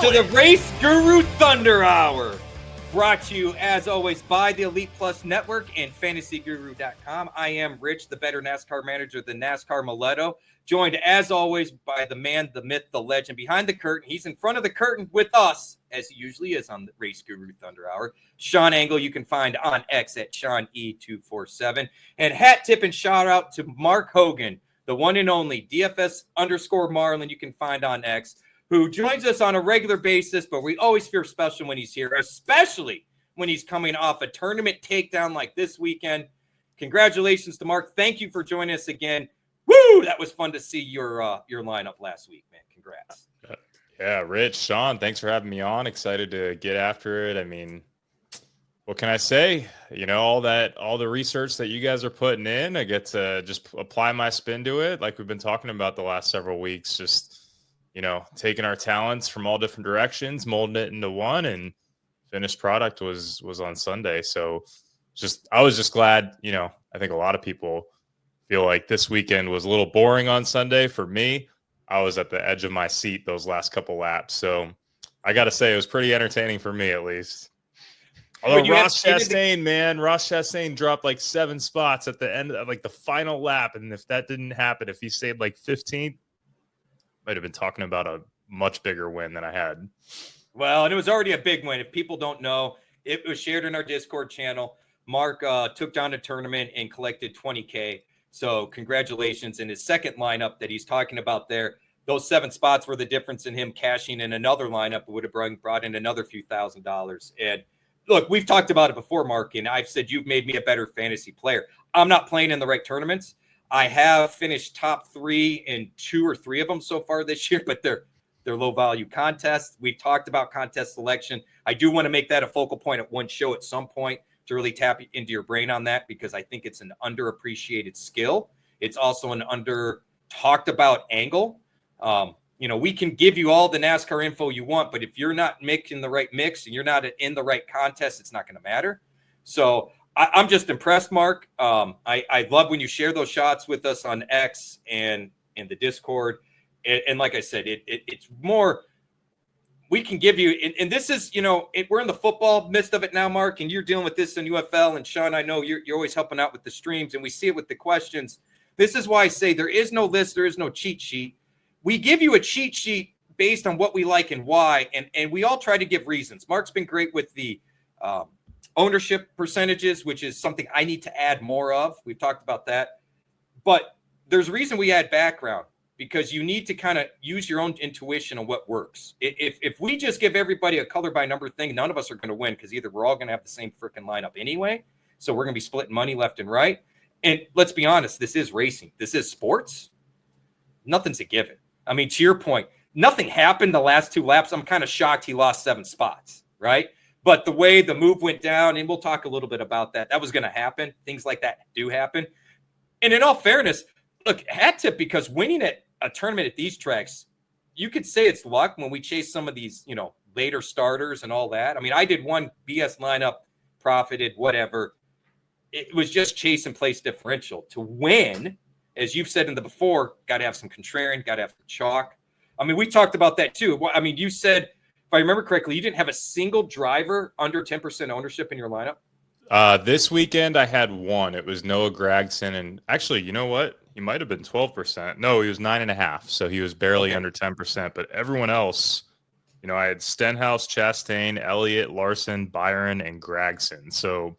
to the Race Guru Thunder Hour, brought to you as always by the Elite Plus Network and FantasyGuru.com. I am Rich, the better NASCAR manager than NASCAR Maletto, joined as always by the man, the myth, the legend behind the curtain. He's in front of the curtain with us, as he usually is on the Race Guru Thunder Hour. Sean Engel, you can find on X at SeanE247. And hat tip and shout out to Mark Hogan, the one and only DFS_Marlin, you can find on X, who joins us on a regular basis, but we always feel special when he's here, especially when he's coming off a tournament takedown like this weekend. Congratulations to Mark. Thank you for joining us again. Woo! That was fun to see your lineup last week, man. Congrats. Yeah, Rich, Sean, thanks for having me on. Excited to get after it. I mean, what can I say? You know, all the research that you guys are putting in, I get to just apply my spin to it, like we've been talking about the last several weeks. Just, you know, taking our talents from all different directions, molding it into one, and finished product was on Sunday. So I was just glad, you know, I think a lot of people feel like this weekend was a little boring on Sunday. For me, I was at the edge of my seat those last couple laps. So I got to say it was pretty entertaining for me, at least. Although Ross Chastain dropped like 7 spots at the end of like the final lap. And if that didn't happen, if he stayed like 15th, might have been talking about a much bigger win than I had. Well, and it was already a big win. If people don't know, it was shared in our Discord channel. Mark took down a tournament and collected $20K. So congratulations. In his second lineup that he's talking about there, those 7 spots were the difference in him cashing in another lineup that would have brought in another few $1,000s. And look, we've talked about it before, Mark, and I've said you've made me a better fantasy player. I'm not playing in the right tournaments. I have finished top 3 in 2 or 3 of them so far this year, but they're low value contests. We've talked about contest selection. I do want to make that a focal point at one show at some point to really tap into your brain on that, because I think it's an underappreciated skill. It's also an under talked about angle. You know, we can give you all the NASCAR info you want, but if you're not making the right mix and you're not in the right contest, it's not going to matter. So I'm just impressed, Mark. I love when you share those shots with us on X and in the Discord. And like I said, it's more we can give you. And this is, you know, we're in the football midst of it now, Mark, and you're dealing with this in UFL. And Sean, I know you're always helping out with the streams, and we see it with the questions. This is why I say there is no list, there is no cheat sheet. We give you a cheat sheet based on what we like and why, and we all try to give reasons. Mark's been great with the ownership percentages, which is something I need to add more of. We've talked about that. But there's a reason we add background, because you need to kind of use your own intuition on what works. If we just give everybody a color by number thing, none of us are going to win, because either we're all going to have the same freaking lineup anyway. So we're going to be splitting money left and right. And let's be honest, this is racing. This is sports. Nothing's a given. I mean, to your point, nothing happened the last 2 laps. I'm kind of shocked he lost 7 spots, right? But the way the move went down, and we'll talk a little bit about that, that was going to happen. Things like that do happen. And in all fairness, look, hat tip, because winning at a tournament at these tracks, you could say it's luck when we chase some of these, you know, later starters and all that. I mean, I did one BS lineup, profited, whatever. It was just chase and place differential. To win, as you've said in the before, got to have some contrarian, got to have some chalk. I mean, we talked about that too. I mean, you said, if I remember correctly, you didn't have a single driver under 10% ownership in your lineup. This weekend I had one. It was Noah Gragson, and actually, you know what? He might have been 12%. No, he was 9.5%, so he was barely under 10%. But everyone else, you know, I had Stenhouse, Chastain, Elliott, Larson, Byron, and Gragson. So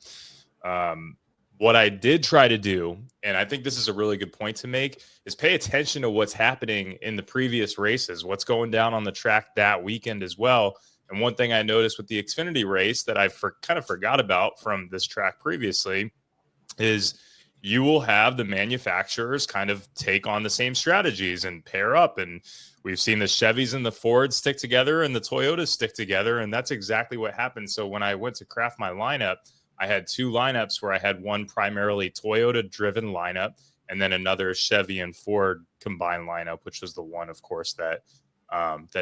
what I did try to do, and I think this is a really good point to make, is pay attention to what's happening in the previous races, what's going down on the track that weekend as well. And one thing I noticed with the Xfinity race that I kind of forgot about from this track previously is you will have the manufacturers kind of take on the same strategies and pair up. And we've seen the Chevys and the Fords stick together and the Toyotas stick together. And that's exactly what happened. So when I went to craft my lineup, I had 2 lineups where I had one primarily Toyota-driven lineup and then another Chevy and Ford combined lineup, which was the one, of course, that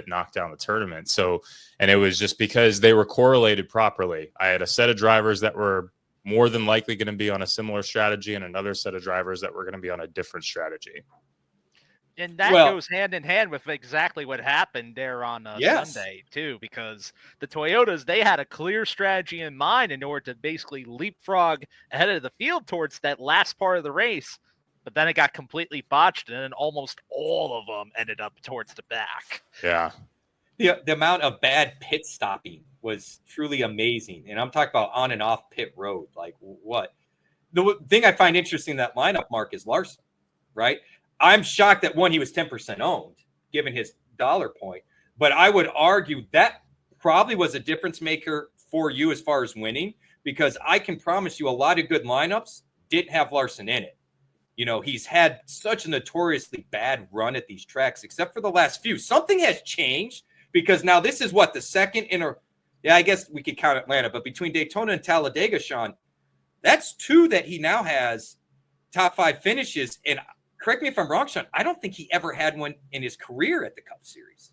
knocked down the tournament. So, and it was just because they were correlated properly. I had a set of drivers that were more than likely going to be on a similar strategy and another set of drivers that were going to be on a different strategy. And that Well, goes hand in hand with exactly what happened there on yes. Sunday, too, because the Toyotas, they had a clear strategy in mind in order to basically leapfrog ahead of the field towards that last part of the race. But then it got completely botched, and then almost all of them ended up towards the back. Yeah. The amount of bad pit stopping was truly amazing. And I'm talking about on and off pit road. Like, what? The thing I find interesting in that lineup, Mark, is Larson, right? I'm shocked that, one, he was 10% owned, given his dollar point. But I would argue that probably was a difference maker for you as far as winning, because I can promise you a lot of good lineups didn't have Larson in it. You know, he's had such a notoriously bad run at these tracks, except for the last few. Something has changed, because now this is what, the second I guess we could count Atlanta, but between Daytona and Talladega, Sean, that's 2 that he now has top 5 finishes. And correct me if I'm wrong, Sean, I don't think he ever had one in his career at the Cup Series.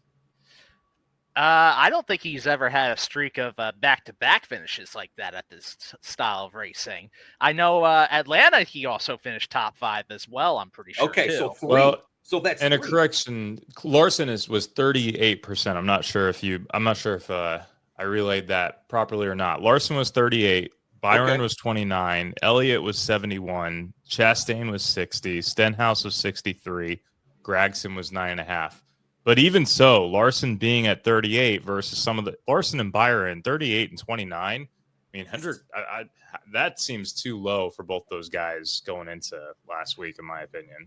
I don't think he's ever had a streak of back-to-back finishes like that at this style of racing. I know Atlanta, he also finished top 5 as well, I'm pretty sure. Okay, too. so 3. Well, so that's and 3. a correction, Larson was 38%. I'm not sure if I relayed that properly or not. Larson was 38. Byron was 29. Elliott was 71. Chastain was 60. Stenhouse was 63. Gragson was 9.5. But even so, Larson being at 38 versus some of the Larson and Byron 38 and 29. I mean, that seems too low for both those guys going into last week, in my opinion.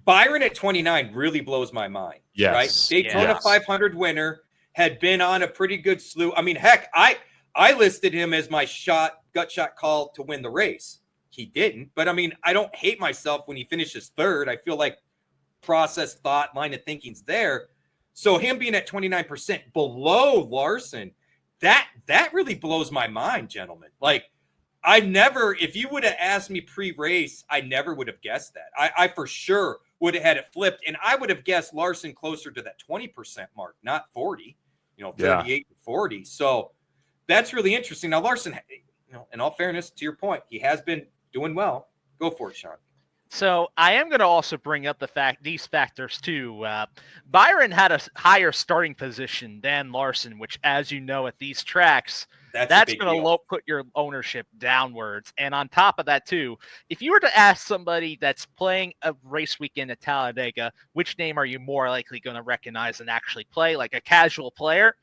Byron at 29 really blows my mind. Yes. Right? Daytona 500 winner, had been on a pretty good slew. I mean, heck, I listed him as my gut shot call to win the race. He didn't, but I mean, I don't hate myself when he finishes 3rd. I feel like process, thought, line of thinking's there. So him being at 29% below Larson, that really blows my mind, gentlemen. Like, if you would have asked me pre-race, I never would have guessed that. I for sure would have had it flipped, and I would have guessed Larson closer to that 20% mark, not 40, 38 to 40. So that's really interesting. Now, Larson, in all fairness, to your point, he has been doing well. Go for it, Sean. So I am going to also bring up these factors too. Byron had a higher starting position than Larson, which, as you know, at these tracks, that's going to put your ownership downwards. And on top of that too, if you were to ask somebody that's playing a race weekend at Talladega, which name are you more likely going to recognize and actually play, like a casual player,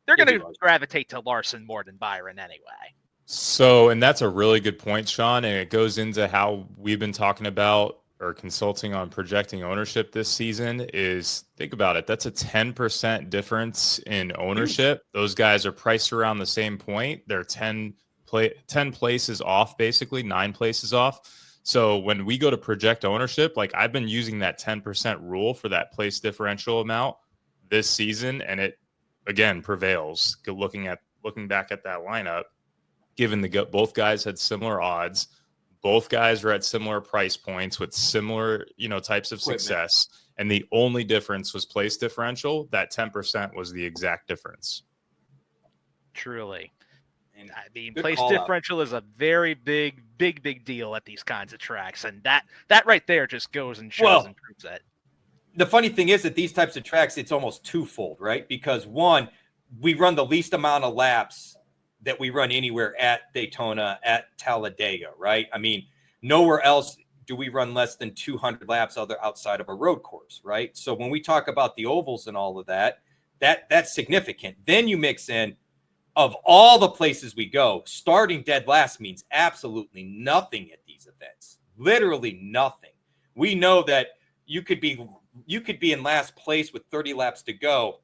they're going to gravitate to Larson more than Byron anyway. So, and that's a really good point, Sean, and it goes into how we've been talking about or consulting on projecting ownership this season. Is, think about it, that's a 10% difference in ownership. Those guys are priced around the same point. They're 10 places off, basically 9 places off. So when we go to project ownership, like, I've been using that 10% rule for that place differential amount this season, and it again prevails. Looking back at that lineup, given both guys had similar odds, both guys were at similar price points with similar, types of success, and the only difference was place differential. That 10% was the exact difference. Truly. And I mean, place differential is a very big deal at these kinds of tracks, and that right there just goes and shows and proves that. The funny thing is that these types of tracks, it's almost twofold, right? Because one, we run the least amount of laps that we run anywhere at Daytona, at Talladega, right? I mean, nowhere else do we run less than 200 laps outside of a road course, right? So when we talk about the ovals and all of that's significant. Then you mix in, of all the places we go, starting dead last means absolutely nothing at these events. Literally nothing. We know that you could be in last place with 30 laps to go,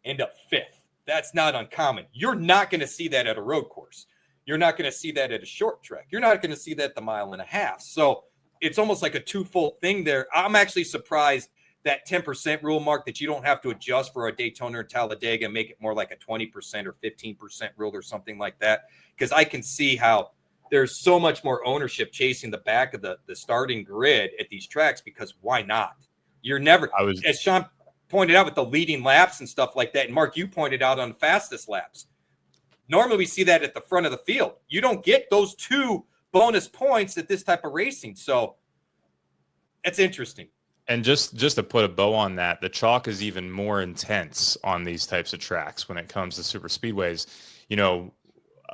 end up 5th. That's not uncommon. You're not going to see that at a road course. You're not going to see that at a short track. You're not going to see that at the 1.5 miles. So it's almost like a twofold thing there. I'm actually surprised that 10% rule, Mark, that you don't have to adjust for a Daytona or Talladega and make it more like a 20% or 15% rule or something like that. Because I can see how there's so much more ownership chasing the back of the starting grid at these tracks, because why not? You're never, as Sean pointed out with the leading laps and stuff like that, and Mark, you pointed out on the fastest laps. Normally we see that at the front of the field. You don't get those 2 bonus points at this type of racing. So it's interesting. And just to put a bow on that, the chalk is even more intense on these types of tracks when it comes to super speedways.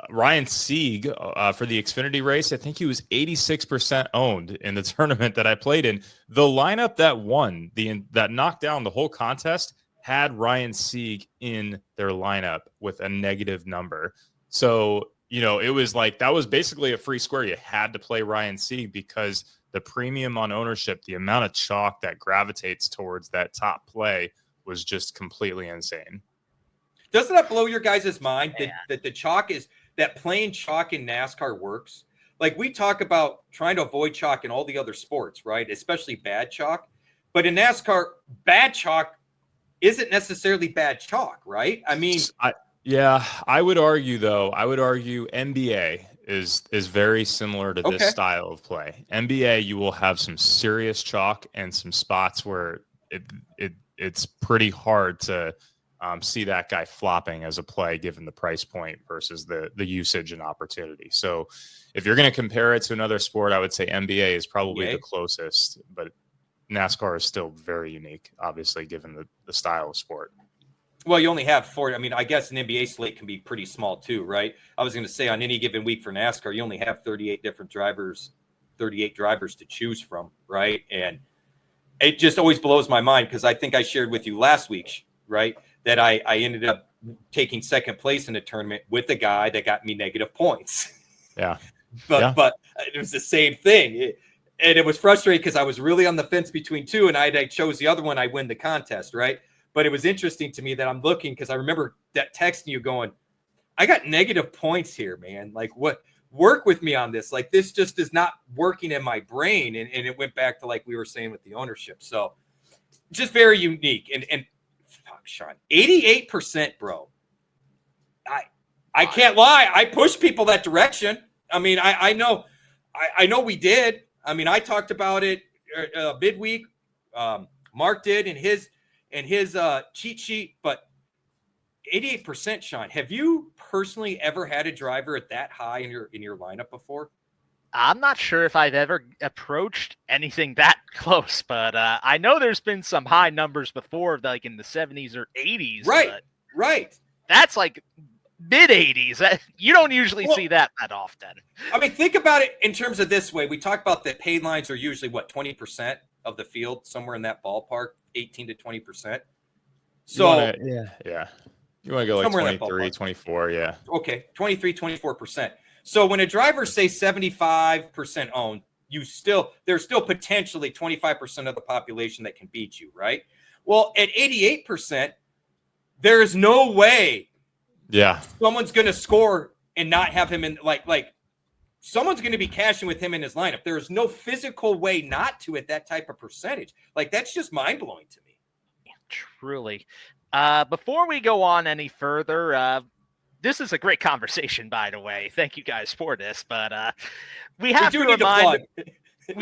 Ryan Sieg for the Xfinity race, I think he was 86% owned in the tournament that I played in. The lineup that won, that knocked down the whole contest, had Ryan Sieg in their lineup with a negative number. So, it was like that was basically a free square. You had to play Ryan Sieg because the premium on ownership, the amount of chalk that gravitates towards that top play was just completely insane. Doesn't that blow your guys' mind that the chalk is that playing chalk in NASCAR works? Like we talk about trying to avoid chalk in all the other sports, right? Especially bad chalk. But in NASCAR, bad chalk isn't necessarily bad chalk, right? I mean, I would argue NBA is very similar to this style of play. NBA, you will have some serious chalk and some spots where it's pretty hard to see that guy flopping as a play given the price point versus the usage and opportunity. So if you're going to compare it to another sport, I would say NBA is probably the closest, but NASCAR is still very unique, obviously, given the style of sport. Well, you only have 4. I mean, I guess an NBA slate can be pretty small too, right? I was going to say on any given week for NASCAR, you only have 38 drivers to choose from, right? And it just always blows my mind because I think I shared with you last week, right, that I ended up taking second place in a tournament with a guy that got me negative points. Yeah. But it was the same thing. And it was frustrating because I was really on the fence between two, and I chose the other one. I win the contest, right? But it was interesting to me that I'm looking because I remember that texting you going, I got negative points here, man. Like, what? Work with me on this. Like, this just is not working in my brain. And it went back to like we were saying with the ownership. So just very unique. And fuck, Sean, 88%, bro. I can't lie. I push people that direction. I mean, I know we did. I mean, I talked about it midweek. Mark did in his cheat sheet, but 88%, Sean. Have you personally ever had a driver at that high in your lineup before? I'm not sure if I've ever approached anything that close, but I know there's been some high numbers before, like in the 70s or 80s. Right. That's like mid 80s. You don't usually see that often. I mean, think about it in terms of this way. We talk about the pay lines are usually 20% of the field, somewhere in that ballpark, 18 to 20%. So you want to go like 23, 24, yeah. Okay, 23, 24%. So when a driver say 75% owned, there's still potentially 25% of the population that can beat you, right? Well, at 88%, there is no way someone's going to score and not have him in like someone's going to be cashing with him in his lineup. There is no physical way not to at that type of percentage. Like, that's just mind-blowing to me. Truly. Before we go on any further, this is a great conversation, by the way. Thank you guys for this, but we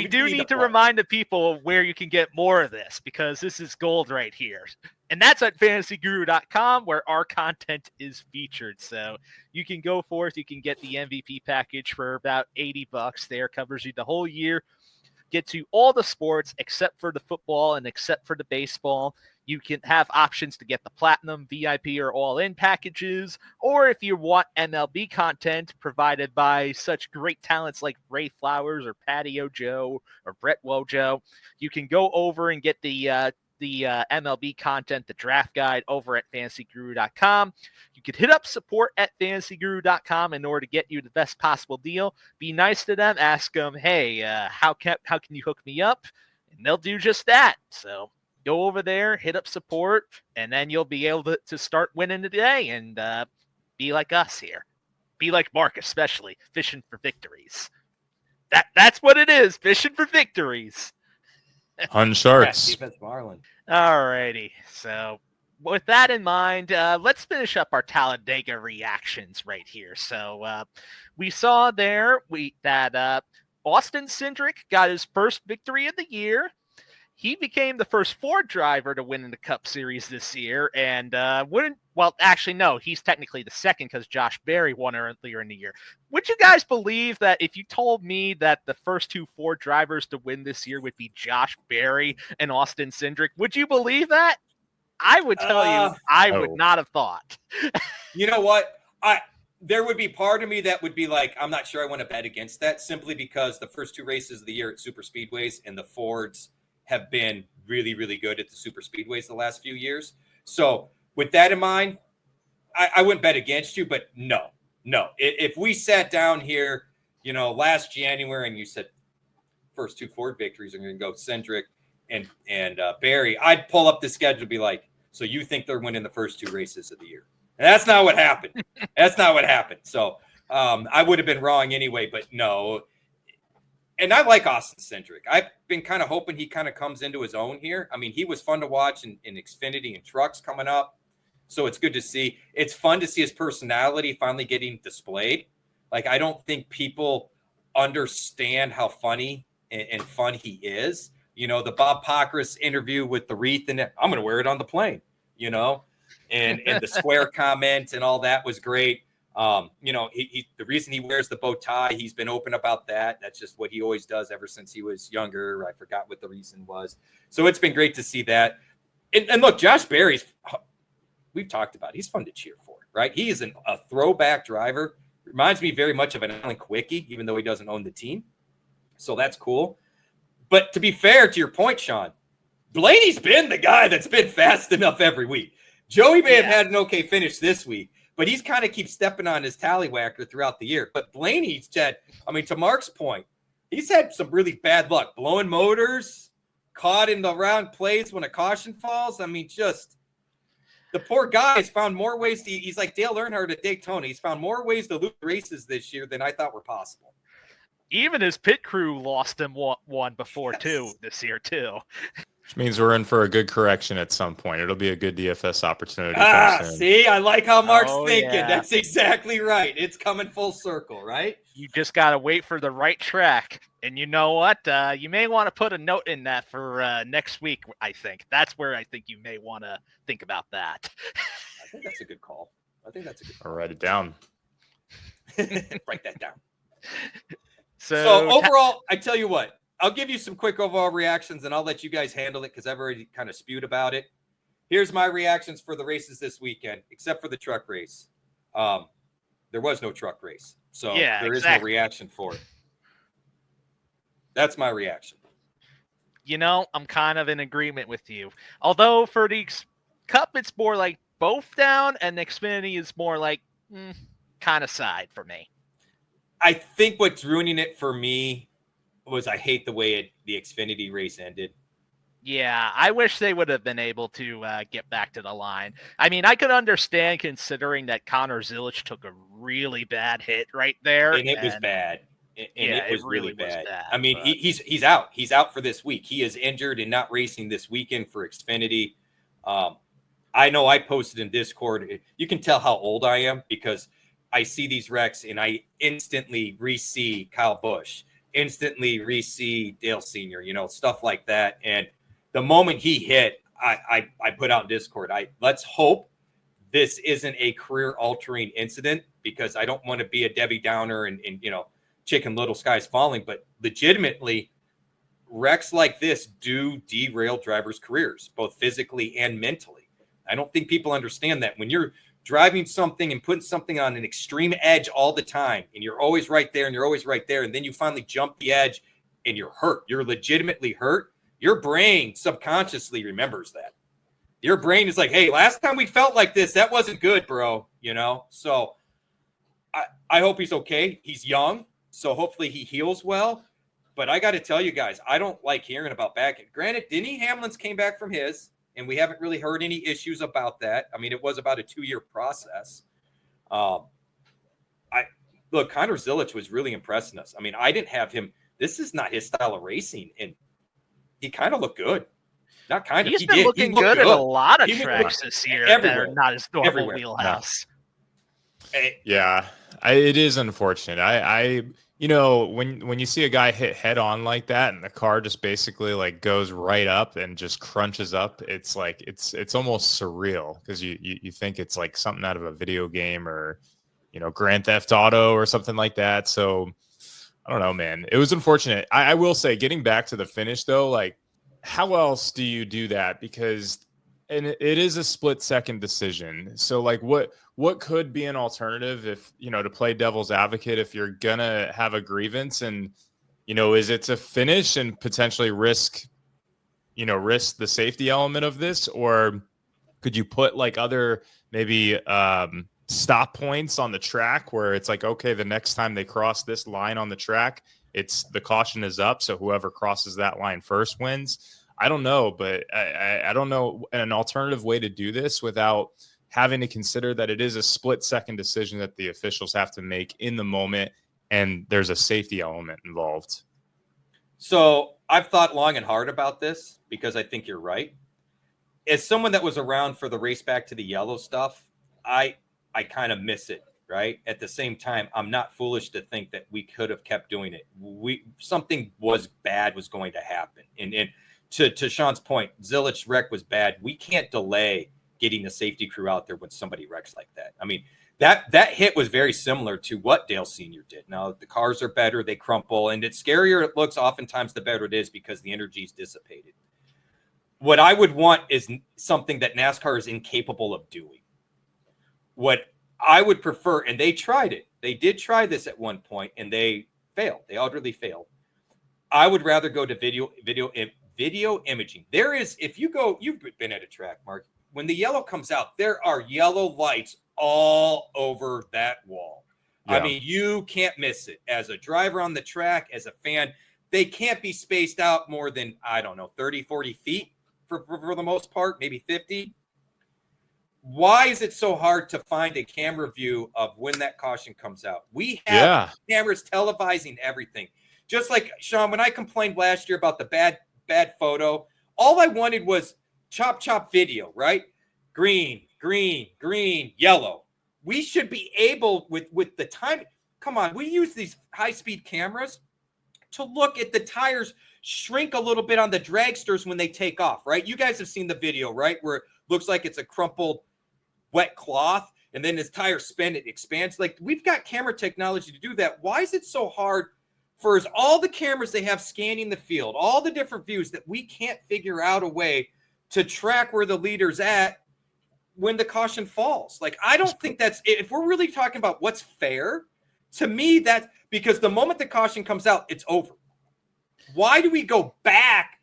do need to remind the people where you can get more of this, because this is gold right here. And that's at fantasyguru.com, where our content is featured. So you can go forth, you can get the MVP package for about $80 there, covers you the whole year. Gets you all the sports except for the football and except for the baseball. You can have options to get the platinum, VIP, or all-in packages. Or if you want MLB content provided by such great talents like Ray Flowers or Patio Joe or Brett Wojo, you can go over and get the MLB content, the draft guide, over at fantasyguru.com. You could hit up support at fantasyguru.com in order to get you the best possible deal. Be nice to them. Ask them, hey, how can you hook me up? And they'll do just that. So go over there, hit up support, and then you'll be able to start winning today and be like us here. Be like Mark, especially, fishing for victories. That's what it is, fishing for victories. On sharks. All righty. So with that in mind, let's finish up our Talladega reactions right here. So we saw there that Austin Cindric got his first victory of the year. He became the first Ford driver to win in the Cup Series this year. And one well, actually, no, he's technically the second because Josh Berry won earlier in the year. Would you guys believe that if you told me that the first 2 Ford drivers to win this year would be Josh Berry and Austin Cindric? Would you believe that? I would tell you, I would not have thought. You know what? There would be part of me that would be like, I'm not sure I want to bet against that, simply because the first 2 races of the year at super speedways and the Fords have been really, really good at the super speedways the last few years. So with that in mind, I wouldn't bet against you, but no. If we sat down here, last January and you said first 2 Ford victories are going to go Cindric and Berry, I'd pull up the schedule and be like, so you think they're winning the first 2 races of the year? And that's not what happened. So I would have been wrong anyway, but no. And I like Austin Cindric. I've been kind of hoping he kind of comes into his own here. I mean, he was fun to watch in Xfinity and trucks coming up. So it's good to see. It's fun to see his personality finally getting displayed. Like, I don't think people understand how funny and fun he is. The Bob Pockrass interview with the wreath and I'm going to wear it on the plane, and the square comment and all that was great. The reason he wears the bow tie, he's been open about that. That's just what he always does ever since he was younger. I forgot what the reason was. So it's been great to see that. And look, Josh Berry's, we've talked about, he's fun to cheer for, right? He is a throwback driver. Reminds me very much of an Alan Quickie, even though he doesn't own the team. So that's cool. But to be fair to your point, Sean, Blaney's been the guy that's been fast enough every week. Joey may have had an okay finish this week, but he's kind of keeps stepping on his tallywhacker throughout the year. But Blaney's had, to Mark's point, he's had some really bad luck. Blowing motors, caught in the round plays when a caution falls. Just the poor guy has found more ways to, he's like Dale Earnhardt at Daytona. He's found more ways to lose races this year than I thought were possible. Even his pit crew lost him one before too this year too. Which means we're in for a good correction at some point. It'll be a good DFS opportunity. See, I like how Mark's thinking. Yeah. That's exactly right. It's coming full circle, right? You just got to wait for the right track. And you know what? You may want to put a note in that for next week, I think. That's where I think you may want to think about that. I think that's a good call. I'll write it down. Write that down. So overall, I tell you what, I'll give you some quick overall reactions and I'll let you guys handle it because I've already kind of spewed about it. Here's my reactions for the races this weekend, except for the truck race. There was no truck race, so there is no reaction for it. That's my reaction. I'm kind of in agreement with you. Although for the Cup, it's more like both down, and the Xfinity is more like kind of side for me. I think what's ruining it for me was I hate the way the Xfinity race ended. Yeah, I wish they would have been able to get back to the line. I could understand considering that Connor Zilisch took a really bad hit right there. And it was bad. It was really bad. But He's out. He's out for this week. He is injured and not racing this weekend for Xfinity. I know I posted in Discord. You can tell how old I am because I see these wrecks and I instantly re-see Kyle Busch, instantly re-see Dale Sr., stuff like that. And the moment he hit, I put out in Discord, let's hope this isn't a career-altering incident because I don't want to be a Debbie Downer and Chicken Little Skies Falling, but legitimately, wrecks like this do derail drivers' careers, both physically and mentally. I don't think people understand that. When you're driving something and putting something on an extreme edge all the time, and you're always right there, and then you finally jump the edge and you're hurt. You're legitimately hurt. Your brain subconsciously remembers that. Your brain is like, hey, last time we felt like this, that wasn't good, bro. So I hope he's okay. He's young, so hopefully he heals well. But I got to tell you guys, I don't like hearing about back. Granted, Denny Hamlin's came back from his, and we haven't really heard any issues about that. It was about a 2-year process. Connor Zilisch was really impressing us. I didn't have him. This is not his style of racing, and he kind of looked good. Not kind of. He's been looking good at a lot of tracks this year that are not his normal wheelhouse. Yeah, it is unfortunate. you know, when you see a guy hit head on like that and the car just basically like goes right up and just crunches up, it's like it's almost surreal because you think it's like something out of a video game or, you know, Grand Theft Auto or something like that. So I don't know, man. It was unfortunate. I will say, getting back to the finish though, like how else do you do that? Because it is a split second decision. So like what could be an alternative if, you know, to play devil's advocate, if you're gonna have a grievance and, you know, is it to finish and potentially risk the safety element of this, or could you put like other maybe stop points on the track where it's like, okay, the next time they cross this line on the track, it's the caution is up, so whoever crosses that line first wins. I don't know, but I don't know an alternative way to do this without having to consider that it is a split second decision that the officials have to make in the moment, and there's a safety element involved. So I've thought long and hard about this because I think you're right. As someone that was around for the race back to the yellow stuff, I kind of miss it, right? At the same time, I'm not foolish to think that we could have kept doing it. Something was going to happen. And to Sean's point, Zilisch wreck was bad. We can't delay getting the safety crew out there when somebody wrecks like that. I mean, that hit was very similar to what Dale Sr. did. Now, the cars are better, they crumple, and it's scarier it looks oftentimes the better it is because the energy is dissipated. What I would want is something that NASCAR is incapable of doing. What I would prefer, and they tried it. They did try this at one point, and they failed. They utterly failed. I would rather go to video imaging. There is, if you go, you've been at a track, Mark. When the yellow comes out, there are yellow lights all over that wall. Yeah. I mean, you can't miss it. As a driver on the track, as a fan, they can't be spaced out more than, 30, 40 feet for the most part, maybe 50. Why is it so hard to find a camera view of when that caution comes out? We have cameras televising everything. Just like, Sean, when I complained last year about the bad photo, all I wanted was chop video, right? Green, yellow. We should be able, with the time, come on, we use these high-speed cameras to look at the tires shrink a little bit on the dragsters when they take off, right? You guys have seen the video, right? Where it looks like it's a crumpled wet cloth, and then as tires spin, it expands. Like, we've got camera technology to do that. Why is it so hard for all the cameras they have scanning the field, all the different views, that we can't figure out a way to track where the leader's at when the caution falls? Like, I don't think that's, if we're really talking about what's fair, to me, that's because the moment the caution comes out, it's over. Why do we go back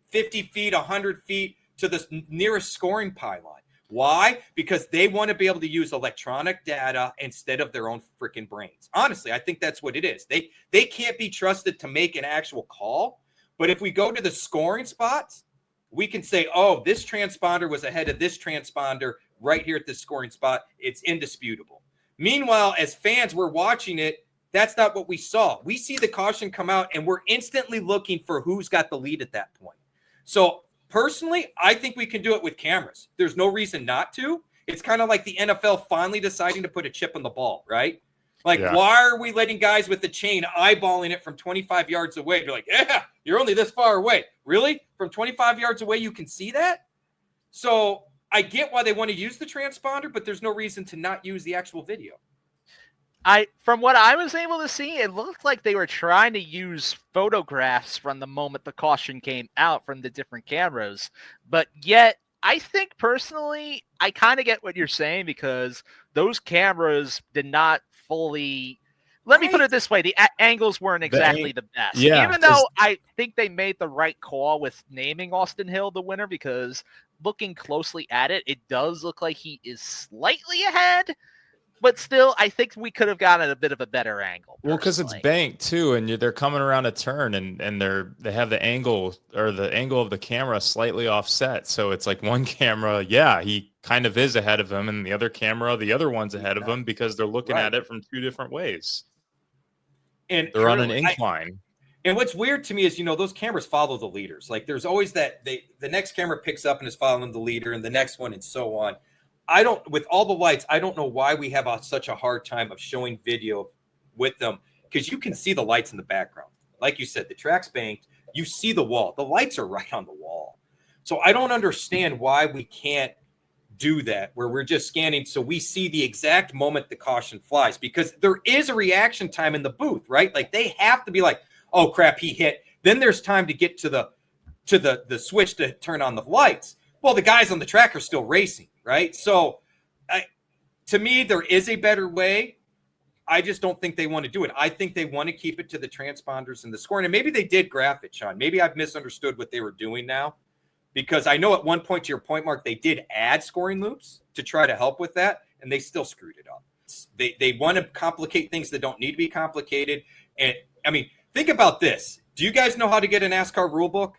50 feet, 100 feet to the nearest scoring pylon? Why? Because they want to be able to use electronic data instead of their own freaking brains. Honestly, I think that's what it is. They can't be trusted to make an actual call. But if we go to the scoring spots, we can say, oh, this transponder was ahead of this transponder right here at this scoring spot. It's indisputable. Meanwhile, as fans, we're watching it. That's not what we saw. We see the caution come out, and we're instantly looking for who's got the lead at that point. So personally, I think we can do it with cameras. There's no reason not to. It's kind of like the NFL finally deciding to put a chip on the ball, right? Like, why are we letting guys with the chain eyeballing it from 25 yards away? They're like, yeah, you're only this far away. Really? From 25 yards away, you can see that? So I get why they want to use the transponder, but there's no reason to not use the actual video. From what I was able to see, it looked like they were trying to use photographs from the moment the caution came out from the different cameras. But yet, I think personally, I kind of get what you're saying, because those cameras did not fully... Let me put it this way. The angles weren't exactly the best. Yeah, even though I think they made the right call with naming Austin Hill the winner, because looking closely at it, it does look like he is slightly ahead. But still, I think we could have gotten a bit of a better angle. Well, because it's banked too, and they're coming around a turn, and they have the angle of the camera slightly offset. So it's like one camera, he kind of is ahead of him, and the other camera, the other one's ahead of him, because they're looking at it from two different ways. And they're on an incline. And what's weird to me is, those cameras follow the leaders. Like, there's always that the next camera picks up and is following the leader, and the next one, and so on. With all the lights, I don't know why we have such a hard time of showing video with them because you can see the lights in the background. Like you said, the track's banked. You see the wall. The lights are right on the wall. So I don't understand why we can't do that, where we're just scanning so we see the exact moment the caution flies, because there is a reaction time in the booth, right? Like they have to be like, oh crap, he hit. Then there's time to get to the switch to turn on the lights. Well, the guys on the track are still racing, right? So to me, there is a better way. I just don't think they want to do it. I think they want to keep it to the transponders and the scoring. And maybe they did graph it, Sean. Maybe I've misunderstood what they were doing now, because I know at one point, to your point, Mark, they did add scoring loops to try to help with that, and they still screwed it up. They want to complicate things that don't need to be complicated. And I mean, think about this. Do you guys know how to get a NASCAR rule book?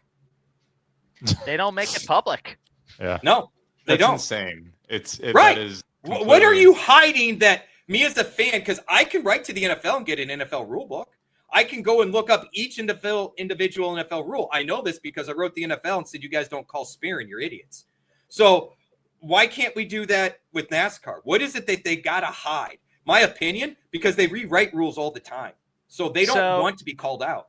They don't make it public. Yeah. No, they don't. Insane. Right. That is what are you hiding that me as a fan, because I can write to the NFL and get an NFL rule book. I can go and look up each individual NFL rule. I know this because I wrote the NFL and said, you guys don't call spearing, you're idiots. So why can't we do that with NASCAR? What is it that they got to hide? My opinion, because they rewrite rules all the time. So they don't want to be called out.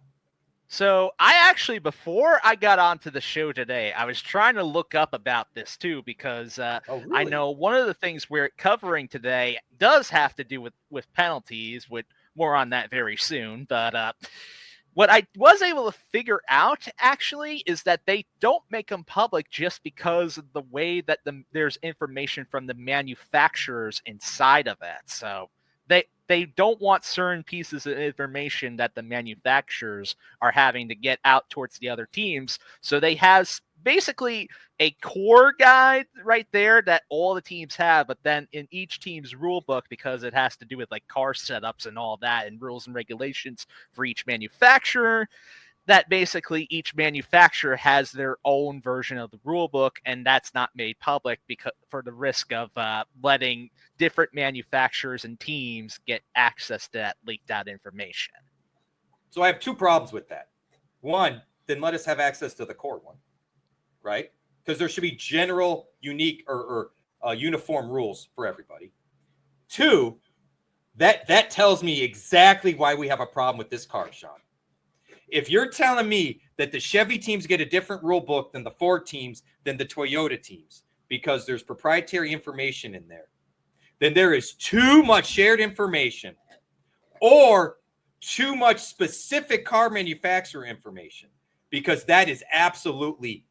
So I actually, before I got onto the show today, I was trying to look up about this too, because really? I know one of the things we're covering today does have to do with penalties, with more on that very soon. But what I was able to figure out actually is that they don't make them public just because of the way that there's information from the manufacturers inside of it. So they don't want certain pieces of information that the manufacturers are having to get out towards the other teams. So they have basically a core guide right there that all the teams have, but then in each team's rule book, because it has to do with like car setups and all that and rules and regulations for each manufacturer, that basically each manufacturer has their own version of the rule book, and that's not made public because for the risk of letting different manufacturers and teams get access to that leaked out information. So I have two problems with that. One, then let us have access to the core one, right? Because there should be general, unique, or uniform rules for everybody. Two, that tells me exactly why we have a problem with this car, Sean. If you're telling me that the Chevy teams get a different rule book than the Ford teams, than the Toyota teams, because there's proprietary information in there, then there is too much shared information or too much specific car manufacturer information, because that is absolutely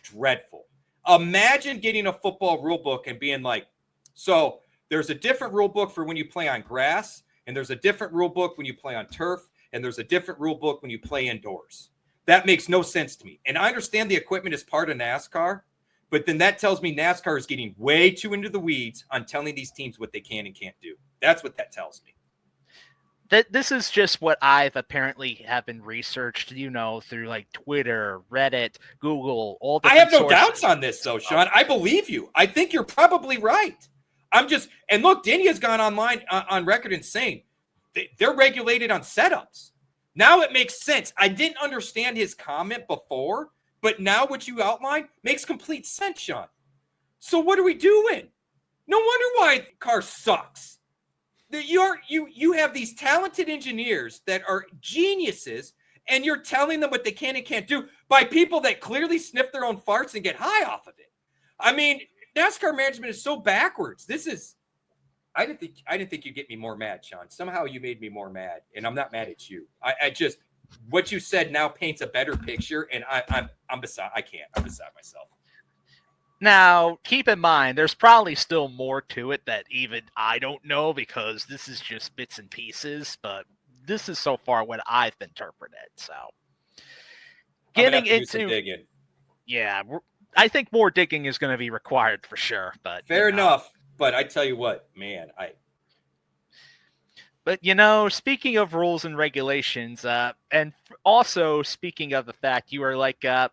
dreadful. Imagine getting a football rule book and being like, so there's a different rule book for when you play on grass, and there's a different rule book when you play on turf, and there's a different rule book when you play indoors. That makes no sense to me. And I understand the equipment is part of NASCAR, but then that tells me NASCAR is getting way too into the weeds on telling these teams what they can and can't do. That's what that tells me. This is just what I've apparently have been researched, through like Twitter, Reddit, Google, all the. I have no doubts on this, though, Sean. I believe you. I think you're probably right. And look, Denya's gone online on record and saying they're regulated on setups. Now it makes sense. I didn't understand his comment before, but now what you outlined makes complete sense, Sean. So what are we doing? No wonder why the car sucks. You have these talented engineers that are geniuses, and you're telling them what they can and can't do by people that clearly sniff their own farts and get high off of it. I mean, NASCAR management is so backwards. I didn't think you'd get me more mad, Sean. Somehow you made me more mad, and I'm not mad at you. I just, what you said now paints a better picture, and I'm beside myself. Now, keep in mind, there's probably still more to it that even I don't know, because this is just bits and pieces, but this is so far what I've interpreted. So, getting into digging. Yeah, I think more digging is going to be required for sure. But fair enough. But I tell you what, man, But, speaking of rules and regulations, and also speaking of the fact you are like, Joey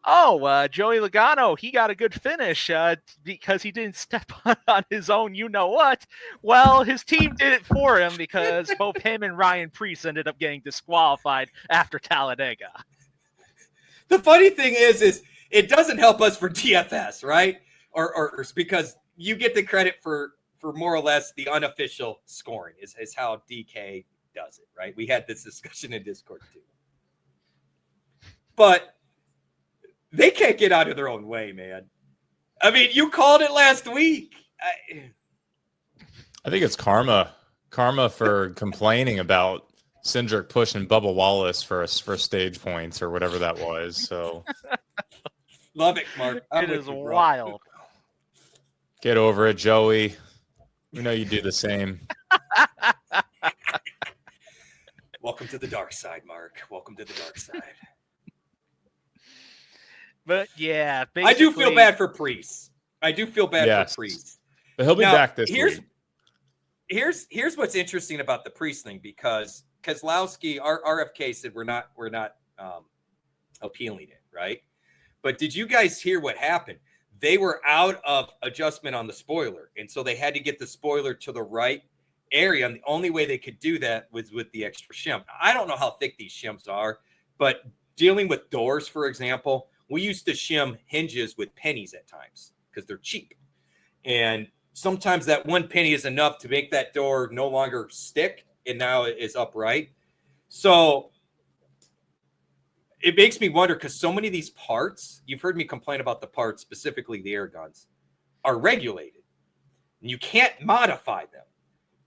Logano, he got a good finish because he didn't step on his own you-know-what. Well, his team did it for him, because both him and Ryan Preece ended up getting disqualified after Talladega. The funny thing is it doesn't help us for DFS, right? Or because you get the credit for more or less the unofficial scoring is how DK does it, right? We had this discussion in Discord too. But they can't get out of their own way, man. I mean, you called it last week. I think it's karma. Karma for complaining about Cindric pushing Bubba Wallace for stage points or whatever that was. So love it, Mark. It is wild. Get over it, Joey. We know you do the same. Welcome to the dark side, Mark. Welcome to the dark side. But yeah, I do feel bad for Priest. I do feel bad for Priest. But he'll be back this week. Here's what's interesting about the Priest thing, because Keselowski, our RFK said we're not appealing it, right? But did you guys hear what happened? They were out of adjustment on the spoiler, and so they had to get the spoiler to the right area, and the only way they could do that was with the extra shim. I don't know how thick these shims are, but dealing with doors, for example, we used to shim hinges with pennies at times because they're cheap, and sometimes that one penny is enough to make that door no longer stick, and now it is upright. So it makes me wonder, because so many of these parts, you've heard me complain about the parts, specifically the air guns, are regulated. And you can't modify them.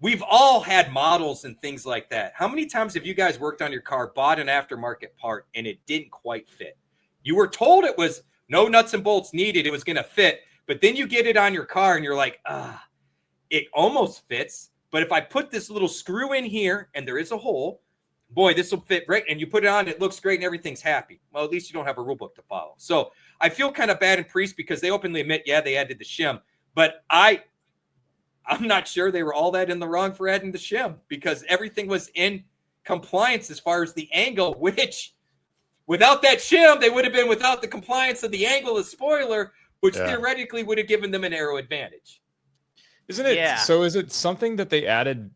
We've all had models and things like that. How many times have you guys worked on your car, bought an aftermarket part, and it didn't quite fit? You were told it was no nuts and bolts needed, it was going to fit, but then you get it on your car and you're like, it almost fits, but if I put this little screw in here and there is a hole, boy, this will fit right. And you put it on, it looks great and everything's happy. Well, at least you don't have a rule book to follow. So I feel kind of bad in Priest because they openly admit, yeah, they added the shim, but I'm not sure they were all that in the wrong for adding the shim, because everything was in compliance as far as the angle, which without that shim, they would have been without the compliance of the angle of spoiler, which theoretically would have given them an aero advantage. Isn't it? Yeah. So is it something that they added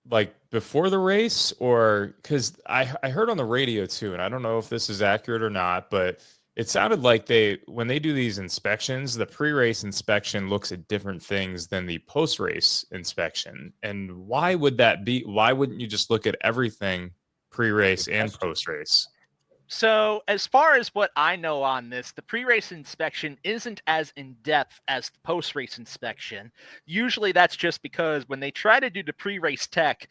like before the race, or because I heard on the radio too, and I don't know if this is accurate or not, but it sounded like when they do these inspections, the pre-race inspection looks at different things than the post-race inspection. And why would that be? Why wouldn't you just look at everything pre-race and post-race? So as far as what I know on this, the pre-race inspection isn't as in-depth as the post-race inspection. Usually that's just because when they try to do the pre-race tech,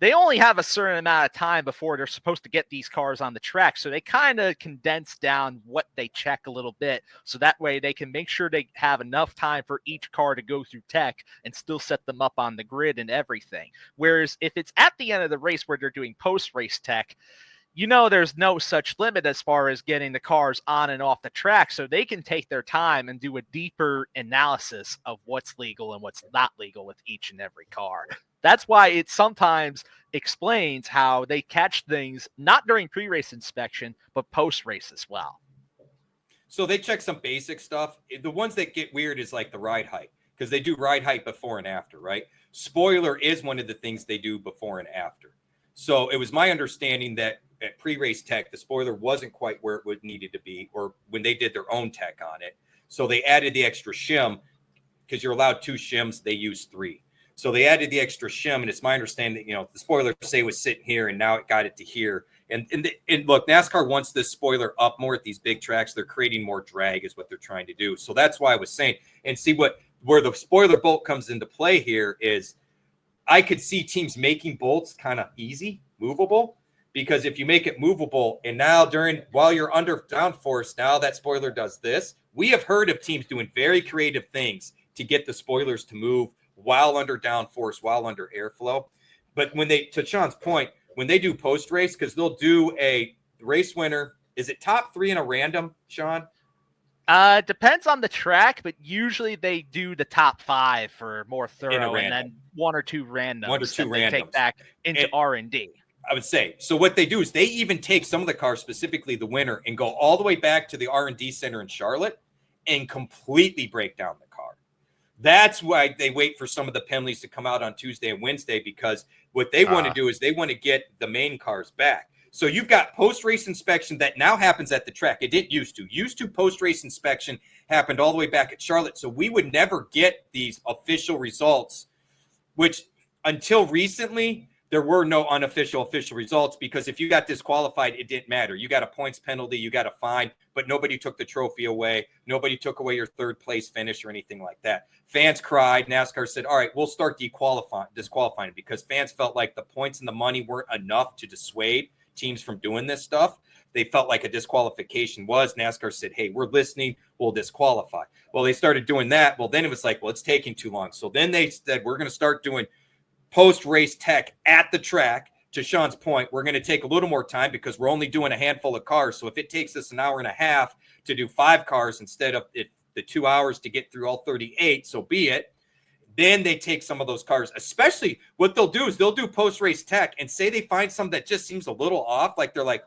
they only have a certain amount of time before they're supposed to get these cars on the track. So they kind of condense down what they check a little bit. So that way they can make sure they have enough time for each car to go through tech and still set them up on the grid and everything. Whereas if it's at the end of the race where they're doing post-race tech, you know, there's no such limit as far as getting the cars on and off the track, so they can take their time and do a deeper analysis of what's legal and what's not legal with each and every car. That's why it sometimes explains how they catch things not during pre-race inspection, but post-race as well. So they check some basic stuff. The ones that get weird is like the ride height, because they do ride height before and after, right? Spoiler is one of the things they do before and after. So it was my understanding that at pre-race tech, the spoiler wasn't quite where it would needed to be, or when they did their own tech on it. So they added the extra shim, because you're allowed 2 shims. They use 3. So they added the extra shim, and it's my understanding that, the spoiler, say, was sitting here, and now it got it to here. And look, NASCAR wants this spoiler up more at these big tracks. They're creating more drag is what they're trying to do. So that's why I was saying, and see where the spoiler bolt comes into play here is I could see teams making bolts kind of easy, movable, because if you make it movable and now while you're under downforce, now that spoiler does this. We have heard of teams doing very creative things to get the spoilers to move while under downforce, while under airflow. But to Sean's point, when they do post-race, because they'll do a race winner, is it top 3 in a random, Sean? Depends on the track, but usually they do the top 5 for more thorough, and then 1 or 2 randoms. 1 or 2 randoms. Take back into R&D. I would say. So what they do is they even take some of the cars, specifically the winner, and go all the way back to the R&D center in Charlotte and completely break down the car. That's why they wait for some of the penalties to come out on Tuesday and Wednesday, because what they want to do is they want to get the main cars back. So you've got post-race inspection that now happens at the track. It didn't used to. Used to post-race inspection happened all the way back at Charlotte. So we would never get these official results, which until recently, there were no official results, because if you got disqualified, it didn't matter. You got a points penalty, you got a fine, but nobody took the trophy away. Nobody took away your third place finish or anything like that. Fans cried. NASCAR said, all right, we'll start disqualifying, because fans felt like the points and the money weren't enough to dissuade teams from doing this stuff. They felt like a disqualification was. NASCAR said, hey, we're listening, we'll disqualify. Well, they started doing that. Well, then it was like, well, it's taking too long. So then they said, we're going to start doing post-race tech at the track. To Sean's point, we're going to take a little more time because we're only doing a handful of cars. So if it takes us an hour and a half to do 5 cars instead of the 2 hours to get through all 38, so be it. Then they take some of those cars, especially what they'll do is they'll do post-race tech and say they find some that just seems a little off. Like they're like,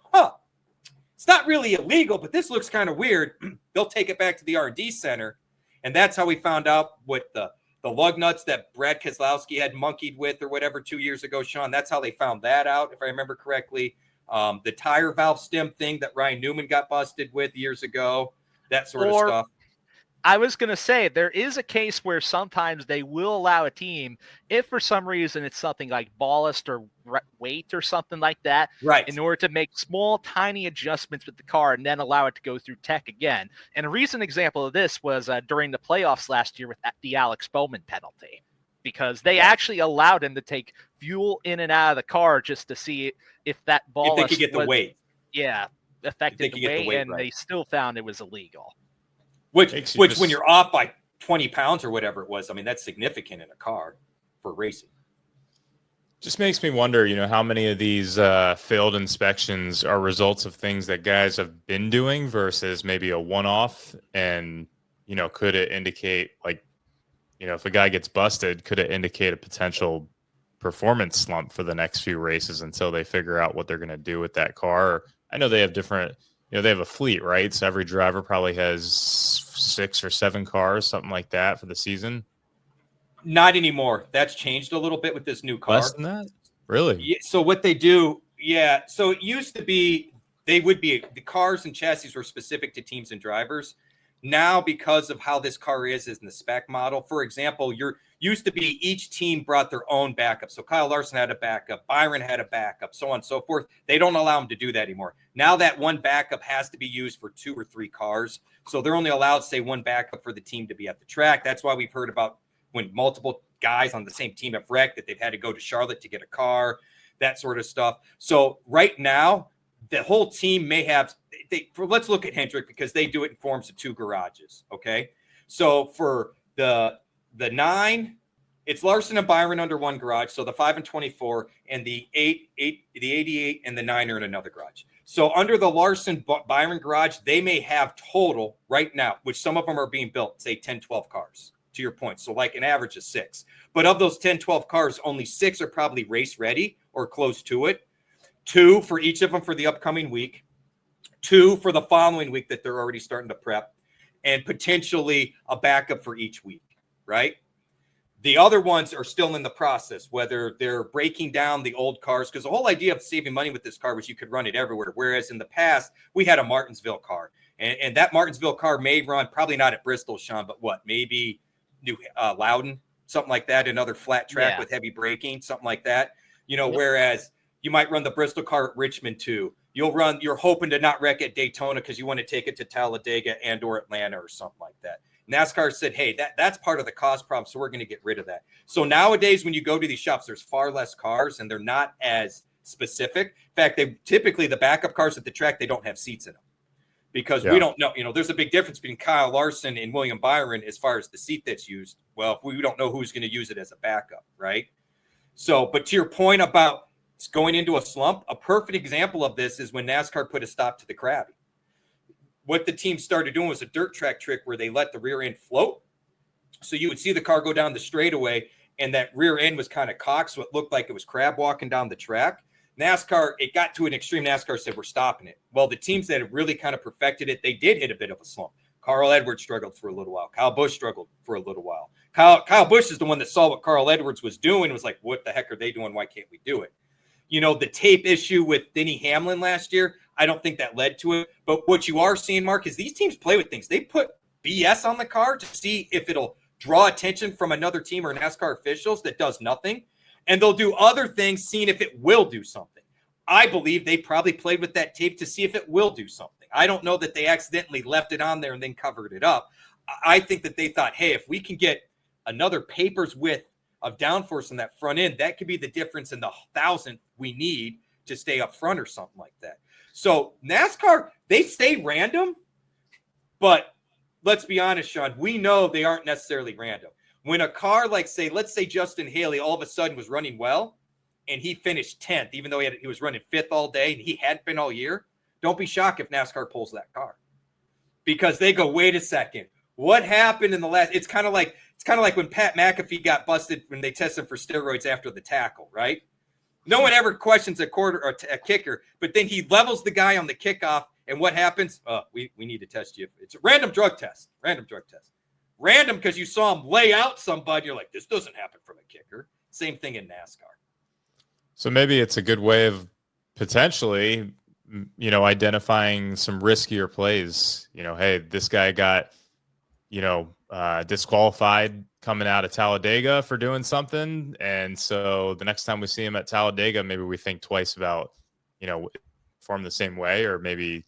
it's not really illegal, but this looks kind of weird. They'll take it back to the R&D center. And that's how we found out what the lug nuts that Brad Keselowski had monkeyed with or whatever 2 years ago, Sean. That's how they found that out, if I remember correctly. The tire valve stem thing that Ryan Newman got busted with years ago, that sort of stuff. I was going to say, there is a case where sometimes they will allow a team, if for some reason it's something like ballast or weight or something like that, right, in order to make small, tiny adjustments with the car and then allow it to go through tech again. And a recent example of this was during the playoffs last year with the Alex Bowman penalty, because they actually allowed him to take fuel in and out of the car just to see if that ballast if they could get the weight. Yeah, affected the weight, and right. They still found it was illegal. Which when you're off by 20 pounds or whatever it was, I mean, that's significant in a car for racing. Just makes me wonder, how many of these failed inspections are results of things that guys have been doing versus maybe a one-off. And, could it indicate, like, if a guy gets busted, could it indicate a potential performance slump for the next few races until they figure out what they're going to do with that car? I know they have different... they have a fleet, right? So every driver probably has 6 or 7 cars, something like that for the season. Not anymore. That's changed a little bit with this new car. Less than that? Really? Yeah, so what they do, so it used to be the cars and chassis were specific to teams and drivers. Now, because of how this car is in the spec model, for example, used to be each team brought their own backup. So Kyle Larson had a backup, Byron had a backup, so on and so forth. They don't allow them to do that anymore. Now that one backup has to be used for 2 or 3 cars. So they're only allowed, say, one backup for the team to be at the track. That's why we've heard about when multiple guys on the same team have wrecked, that they've had to go to Charlotte to get a car, that sort of stuff. So right now, the whole team may have let's look at Hendrick, because they do it in forms of 2 garages. Okay. So for the 9, it's Larson and Byron under one garage. So the 5 and 24 and the 88 and the 9 are in another garage. So under the Larson Byron garage, they may have total right now, which some of them are being built, say 10, 12 cars, to your point. So like an average of 6, but of those 10, 12 cars, only 6 are probably race ready or close to it. 2 for each of them for the upcoming week, 2 for the following week that they're already starting to prep, and potentially a backup for each week, right? The other ones are still in the process, whether they're breaking down the old cars, because the whole idea of saving money with this car was you could run it everywhere. Whereas in the past, we had a Martinsville car, and that Martinsville car may run, probably not at Bristol, Sean, but maybe New Loudon, something like that, another flat track with heavy braking, something like that. Whereas you might run the Bristol car at Richmond too. You're hoping to not wreck at Daytona because you want to take it to Talladega and or Atlanta or something like that. NASCAR said, hey, that's part of the cost problem, so we're going to get rid of that. So nowadays, when you go to these shops, there's far less cars, and they're not as specific. In fact, typically the backup cars at the track, they don't have seats in them, because we don't know. There's a big difference between Kyle Larson and William Byron as far as the seat that's used. Well, we don't know who's going to use it as a backup, right? So, but to your point about going into a slump, a perfect example of this is when NASCAR put a stop to the crabbing. What the team started doing was a dirt track trick where they let the rear end float. So you would see the car go down the straightaway, and that rear end was kind of cocked, so it looked like it was crab walking down the track. NASCAR, it got to an extreme. NASCAR said, we're stopping it. Well, the teams that have really kind of perfected it, they did hit a bit of a slump. Carl Edwards struggled for a little while. Kyle Busch struggled for a little while. Kyle Busch is the one that saw what Carl Edwards was doing and was like, what the heck are they doing? Why can't we do it? The tape issue with Denny Hamlin last year, I don't think that led to it. But what you are seeing, Mark, is these teams play with things. They put BS on the car to see if it'll draw attention from another team or NASCAR officials that does nothing. and they'll do other things, seeing if it will do something. I believe they probably played with that tape to see if it will do something. I don't know that they accidentally left it on there and then covered it up. I think that they thought, hey, if we can get another paper's width of downforce on that front end, that could be the difference in the 1,000th we need to stay up front or something like that. So NASCAR, they stay random, but let's be honest, Sean, we know they aren't necessarily random. When a car like, let's say Justin Haley all of a sudden was running well and he finished 10th, even though he was running 5th all day and he hadn't been all year, don't be shocked if NASCAR pulls that car, because they go, wait a second, what happened in the last? It's kind of like when Pat McAfee got busted when they tested for steroids after the tackle, right? No one ever questions a quarter or a kicker, but then he levels the guy on the kickoff, and what happens? We need to test you. It's a random drug test. Random because you saw him lay out somebody. You're like, this doesn't happen from a kicker. Same thing in NASCAR. So maybe it's a good way of potentially, identifying some riskier plays. Hey, this guy got, disqualified coming out of Talladega for doing something. And so the next time we see him at Talladega, maybe we think twice about, perform the same way, or maybe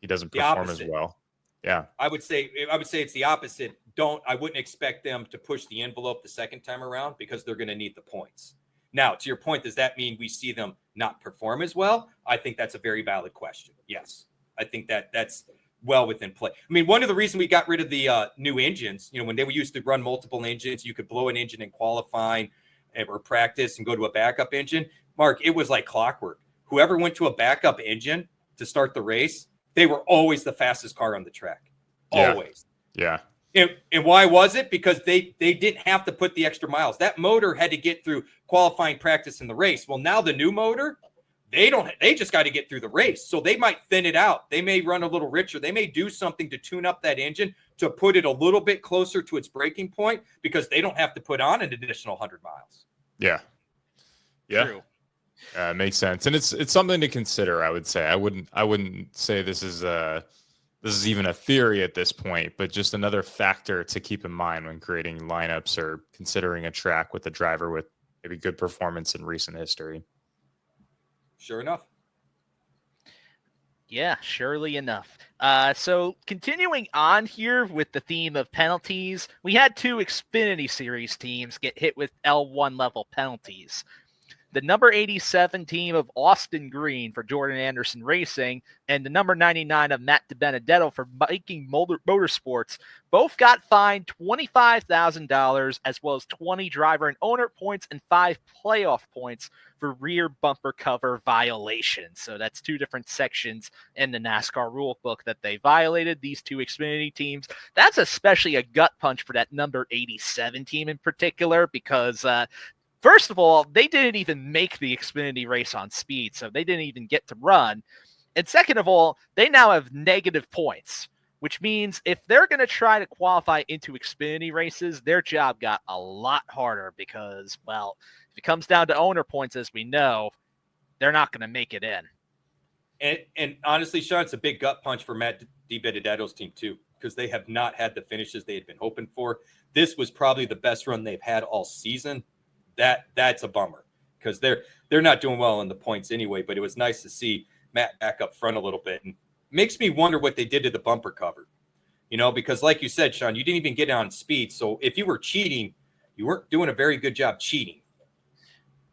he doesn't perform as well. Yeah. I would say it's the opposite. I wouldn't expect them to push the envelope the second time around, because they're going to need the points. Now, to your point, does that mean we see them not perform as well? I think that's a very valid question. Yes. I think that's well within play. I mean, one of the reasons we got rid of the new engines, when they used to run multiple engines, you could blow an engine in qualifying or practice and go to a backup engine. Mark, it was like clockwork. Whoever went to a backup engine to start the race, they were always the fastest car on the track. Always. Yeah. And why was it? Because they didn't have to put the extra miles. That motor had to get through qualifying, practice, and the race. Well, now the new motor, they just got to get through the race. So they might thin it out. They may run a little richer. They may do something to tune up that engine to put it a little bit closer to its breaking point, because they don't have to put on an additional 100 miles. Yeah. True. Makes sense. And it's something to consider, I would say. I wouldn't say this is even a theory at this point, but just another factor to keep in mind when creating lineups or considering a track with a driver with maybe good performance in recent history. Sure enough. Yeah, surely enough. So continuing on here with the theme of penalties, we had 2 Xfinity Series teams get hit with L1 level penalties. The number 87 team of Austin Green for Jordan Anderson Racing and the number 99 of Matt DiBenedetto for Viking Motorsports both got fined $25,000, as well as 20 driver and owner points and 5 playoff points for rear bumper cover violations. So that's 2 different sections in the NASCAR rule book that they violated, these 2 Xfinity teams. That's especially a gut punch for that number 87 team in particular, because first of all, they didn't even make the Xfinity race on speed, so they didn't even get to run. And second of all, they now have negative points, which means if they're going to try to qualify into Xfinity races, their job got a lot harder, because, well, if it comes down to owner points, as we know, they're not going to make it in. And honestly, Sean, it's a big gut punch for Matt DiBenedetto's team too, because they have not had the finishes they had been hoping for. This was probably the best run they've had all season. That's a bummer, because they're not doing well in the points anyway. But it was nice to see Matt back up front a little bit, and makes me wonder what they did to the bumper cover. Because like you said, Sean, you didn't even get on speed. So if you were cheating, you weren't doing a very good job cheating.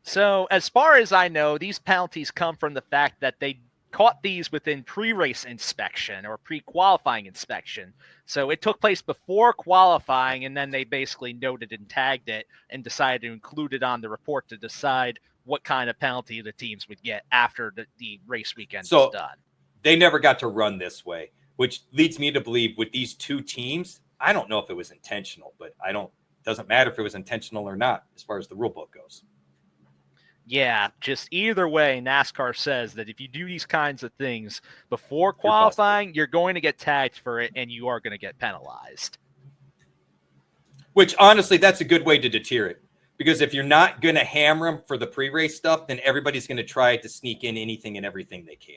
So as far as I know, these penalties come from the fact that they caught these within pre-race inspection or pre-qualifying inspection. So it took place before qualifying, and then they basically noted and tagged it and decided to include it on the report to decide what kind of penalty the teams would get after the race weekend was done. They never got to run this way, which leads me to believe with these 2 teams, I don't know if it was intentional, but doesn't matter if it was intentional or not as far as the rule book goes. Yeah, just either way, NASCAR says that if you do these kinds of things before qualifying, you're going to get tagged for it, and you are going to get penalized. Which, honestly, that's a good way to deter it. Because if you're not going to hammer them for the pre-race stuff, then everybody's going to try to sneak in anything and everything they can.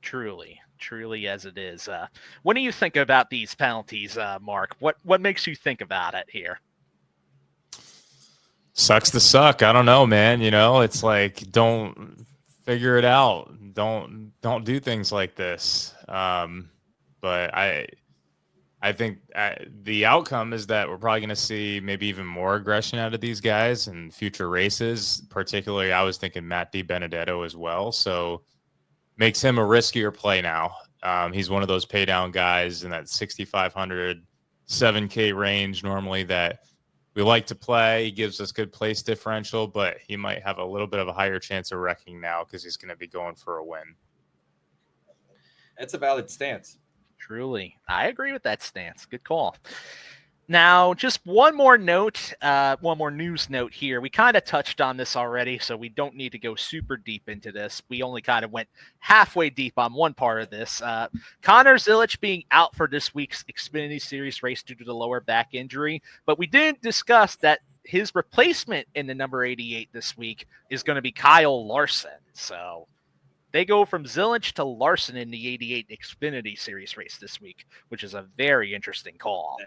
Truly as it is. What do you think about these penalties, Mark? What makes you think about it here? sucks to suck. I don't know, man. It's like, don't figure it out. Don't do things like this. But I think the outcome is that we're probably going to see maybe even more aggression out of these guys in future races. Particularly, I was thinking Matt DiBenedetto as well. So makes him a riskier play now. He's one of those pay down guys in that 6,500, 7K range normally that we like to play. He gives us good place differential, but he might have a little bit of a higher chance of wrecking now because he's going to be going for a win. That's a valid stance. Truly. I agree with that stance. Good call. Now, just one more note, one more news note here. We kind of touched on this already, so we don't need to go super deep into this. We only kind of went halfway deep on one part of this. Connor Zilisch being out for this week's Xfinity Series race due to the lower back injury, but we didn't discuss that his replacement in the number 88 this week is going to be Kyle Larson. So they go from Zilisch to Larson in the 88 Xfinity Series race this week, which is a very interesting call.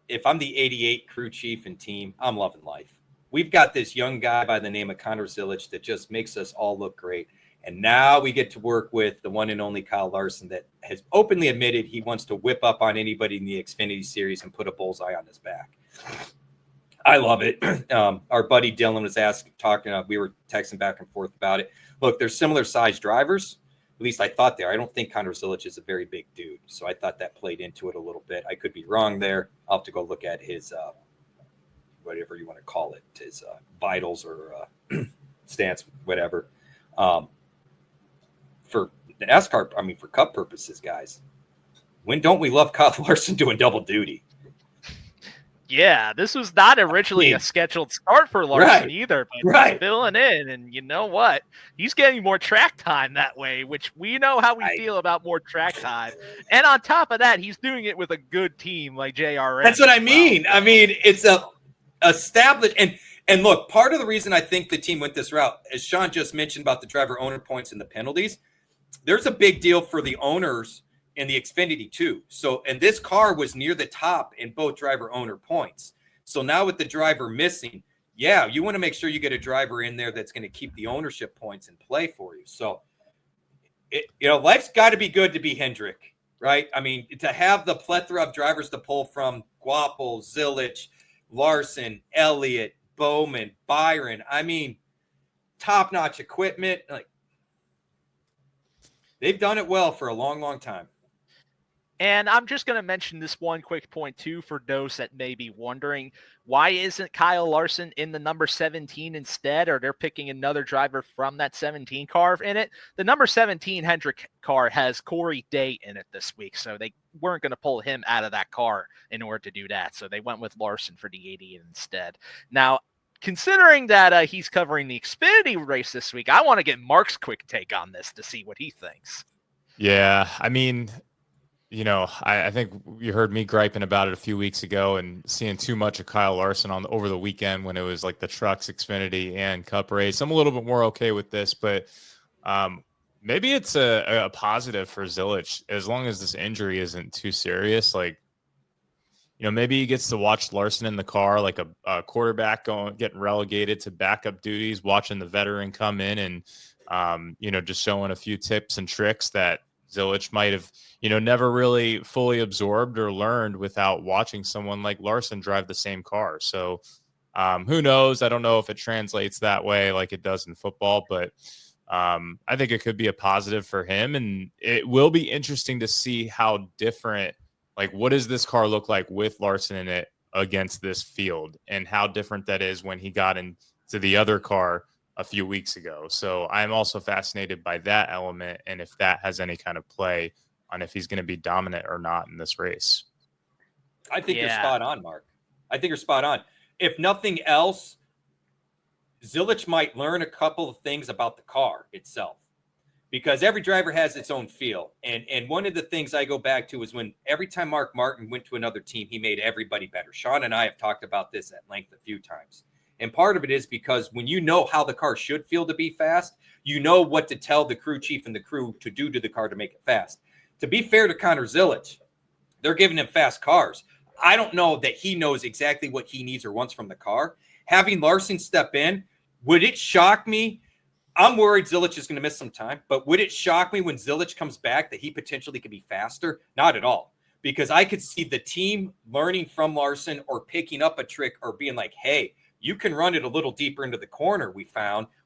If I'm the 88 crew chief and team, I'm loving life. We've got this young guy by the name of Connor Zilisch that just makes us all look great. And now we get to work with the one and only Kyle Larson that has openly admitted he wants to whip up on anybody in the Xfinity Series and put a bullseye on his back. I love it. Our buddy Dylan was talking, we were texting back and forth about it. Look, they're similar sized drivers. At least I thought there. I don't think Connor Zilisch is a very big dude. So I thought that played into it a little bit. I could be wrong there. I'll have to go look at his, whatever you want to call it, his vitals or stance, whatever. For the NASCAR, for Cup purposes, guys, when don't we love Kyle Larson doing double duty? Yeah, this was not originally a scheduled start for Larson either, but he's filling in, and you know what? He's getting more track time that way, which we know how we feel about more track time. And on top of that, he's doing it with a good team like JRM. That's what I mean. Well. It's a established and look, part of the reason I think the team went this route, as Sean just mentioned about the driver owner points and the penalties, there's a big deal for the owners in the Xfinity too. So, and this car was near the top in both driver owner points. So now with the driver missing, you want to make sure you get a driver in there that's going to keep the ownership points in play for you. So, life's got to be good to be Hendrick, right? To have the plethora of drivers to pull from, Guapo, Zilisch, Larson, Elliott, Bowman, Byron. Top-notch equipment. They've done it well for a long, long time. And I'm just going to mention this one quick point, too, for those that may be wondering, why isn't Kyle Larson in the number 17 instead, or they're picking another driver from that 17 car in it? The number 17 Hendrick car has Corey Day in it this week, so they weren't going to pull him out of that car in order to do that. So they went with Larson for the 80 instead. Now, considering that he's covering the Xfinity race this week, I want to get Mark's quick take on this to see what he thinks. Yeah, I think you heard me griping about it a few weeks ago and seeing too much of Kyle Larson over the weekend when it was like the Trucks, Xfinity, and Cup race. I'm a little bit more okay with this, but maybe it's a positive for Zilisch as long as this injury isn't too serious. Maybe he gets to watch Larson in the car, like a quarterback getting relegated to backup duties, watching the veteran come in and, just showing a few tips and tricks that Zilisch might have, never really fully absorbed or learned without watching someone like Larson drive the same car. So who knows? I don't know if it translates that way like it does in football, but I think it could be a positive for him. And it will be interesting to see how different, what does this car look like with Larson in it against this field, and how different that is when he got into the other car a few weeks ago. So I'm also fascinated by that element, and if that has any kind of play on if he's going to be dominant or not in this race. I think you're spot on, Mark. I think you're spot on. If nothing else, Zilisch might learn a couple of things about the car itself, because every driver has its own feel. And one of the things I go back to is when every time Mark Martin went to another team, he made everybody better. Sean and I have talked about this at length a few times. And part of it is because when you know how the car should feel to be fast, you know what to tell the crew chief and the crew to do to the car to make it fast. To be fair to Connor Zilisch, they're giving him fast cars. I don't know that he knows exactly what he needs or wants from the car. having Larson step in, would it shock me? I'm worried Zilisch is going to miss some time, but would it shock me when Zilisch comes back that he potentially could be faster? Not at all, because I could see the team learning from Larson or picking up a trick or being like, hey, you can run it a little deeper into the corner.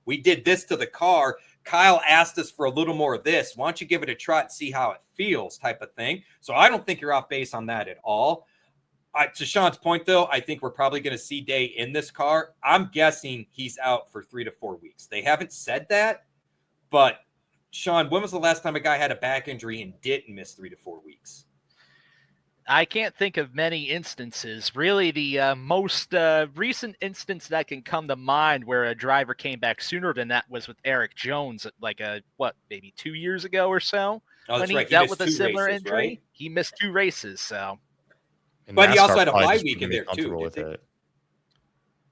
We did this to the car. Kyle asked us for a little more of this. Why don't you give it a try and see how it feels, type of thing. So I don't think you're off base on that at all. To Sean's point, though, I think we're probably going to see Day in this car. I'm guessing he's out for 3 to 4 weeks. They haven't said that, but Sean, when was the last time a guy had a back injury and didn't miss 3 to 4 weeks? I can't think of many instances. Really, the most recent instance that can come to mind where a driver came back sooner than that was with Eric Jones, like maybe 2 years ago or so. Oh, when he right. dealt with a similar races, injury. right? He missed 2 races, so. And but he NASCAR also had a probably bye just week in wouldn't be there too. comfortable with it.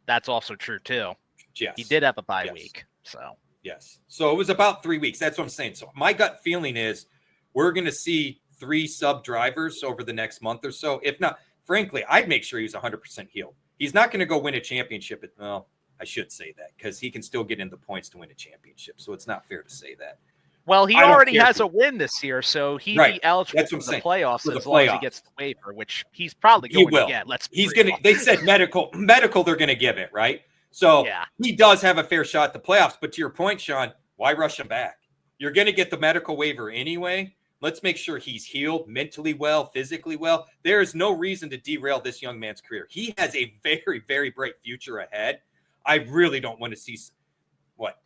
That's also true too. Yes. He did have a bye week, so. Yes. So it was about 3 weeks. That's what I'm saying. So my gut feeling is we're going to see 3 sub drivers over the next month or so. If not, frankly, I'd make sure he's 100% healed. He's not going to go win a championship. Well, I should say that because he can still get in the points to win a championship. So it's not fair to say that. Well, he already has a win this year, so he'd be eligible for the playoffs as long as he gets the waiver, which he's probably going to get. They said medical, they're going to give it, right? So he does have a fair shot at the playoffs. But to your point, Sean, why rush him back? You're going to get the medical waiver anyway. Let's make sure he's healed mentally well, physically well. There is no reason to derail this young man's career. He has a very, very bright future ahead. I really don't want to see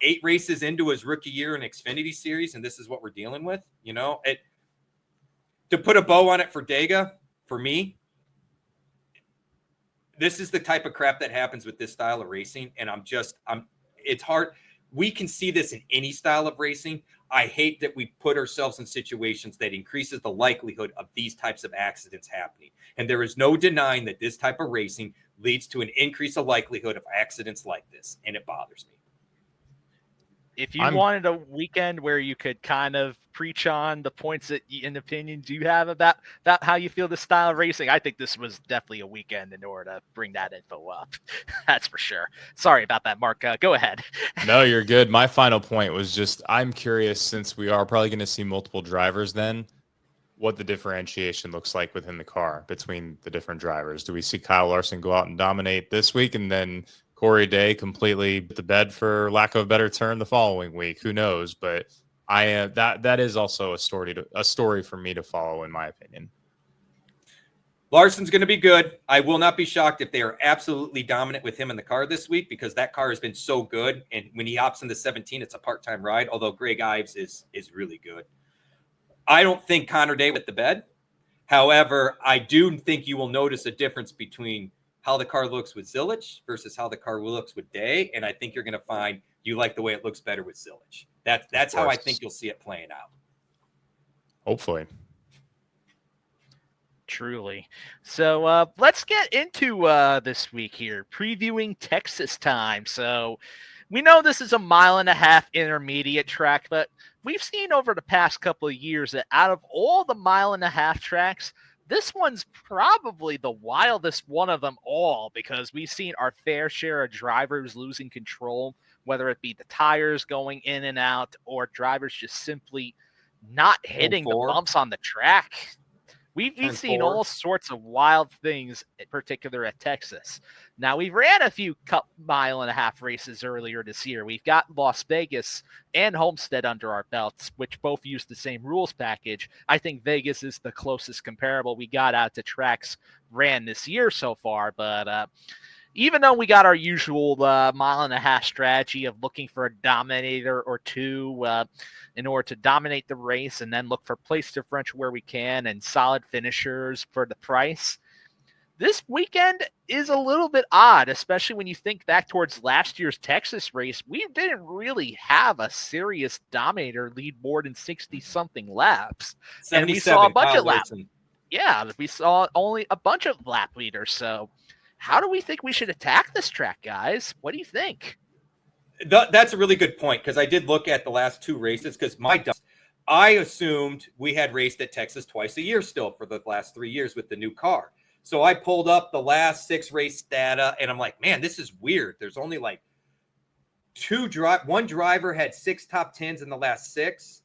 8 races into his rookie year in Xfinity Series, and this is what we're dealing with. To put a bow on it for Dega, for me, this is the type of crap that happens with this style of racing, and it's hard. We can see this in any style of racing. I hate that we put ourselves in situations that increases the likelihood of these types of accidents happening. And there is no denying that this type of racing leads to an increase of likelihood of accidents like this, and it bothers me. If you wanted a weekend where you could kind of preach on the points and opinions you have about how you feel this style of racing, I think this was definitely a weekend in order to bring that info up. That's for sure. Sorry about that, Mark. Go ahead. No, you're good. My final point was just I'm curious, since we are probably going to see multiple drivers then, what the differentiation looks like within the car between the different drivers. Do we see Kyle Larson go out and dominate this week and then Corey Day completely put the bed, for lack of a better term, the following week? Who knows? But that is also a story for me to follow, in my opinion. Larson's going to be good. I will not be shocked if they are absolutely dominant with him in the car this week, because that car has been so good. And when he opts into 17, it's a part-time ride, although Greg Ives is really good. I don't think Connor Day with the bed. However, I do think you will notice a difference between how the car looks with Zilisch versus how the car looks with Day. And I think you're going to find you like the way it looks better with Zilisch. That's how I think you'll see it playing out. Hopefully. Truly. So let's get into this week here, previewing Texas time. So we know this is a 1.5 mile intermediate track, but we've seen over the past couple of years that out of all the 1.5 mile tracks, this one's probably the wildest one of them all, because we've seen our fair share of drivers losing control, whether it be the tires going in and out or drivers just simply not hitting the bumps on the track. We've seen all sorts of wild things, in particular at Texas. Now, we ran a few 1.5 mile races earlier this year. We've got Las Vegas and Homestead under our belts, which both use the same rules package. I think Vegas is the closest comparable we got out to tracks ran this year so far. But even though we got our usual 1.5 mile strategy of looking for a dominator or two in order to dominate the race and then look for place differential where we can and solid finishers for the price, this weekend is a little bit odd, especially when you think back towards last year's Texas race. We didn't really have a serious dominator lead more than 60-something laps. And we saw a bunch of laps. Yeah, we saw only a bunch of lap leaders. So how do we think we should attack this track, guys? What do you think? That's a really good point, because I did look at the last 2 races, because I assumed we had raced at Texas twice a year still for the last 3 years with the new car. So I pulled up the last 6 race data, and I'm like, man, this is weird. There's only like one driver had 6 top 10s in the last 6,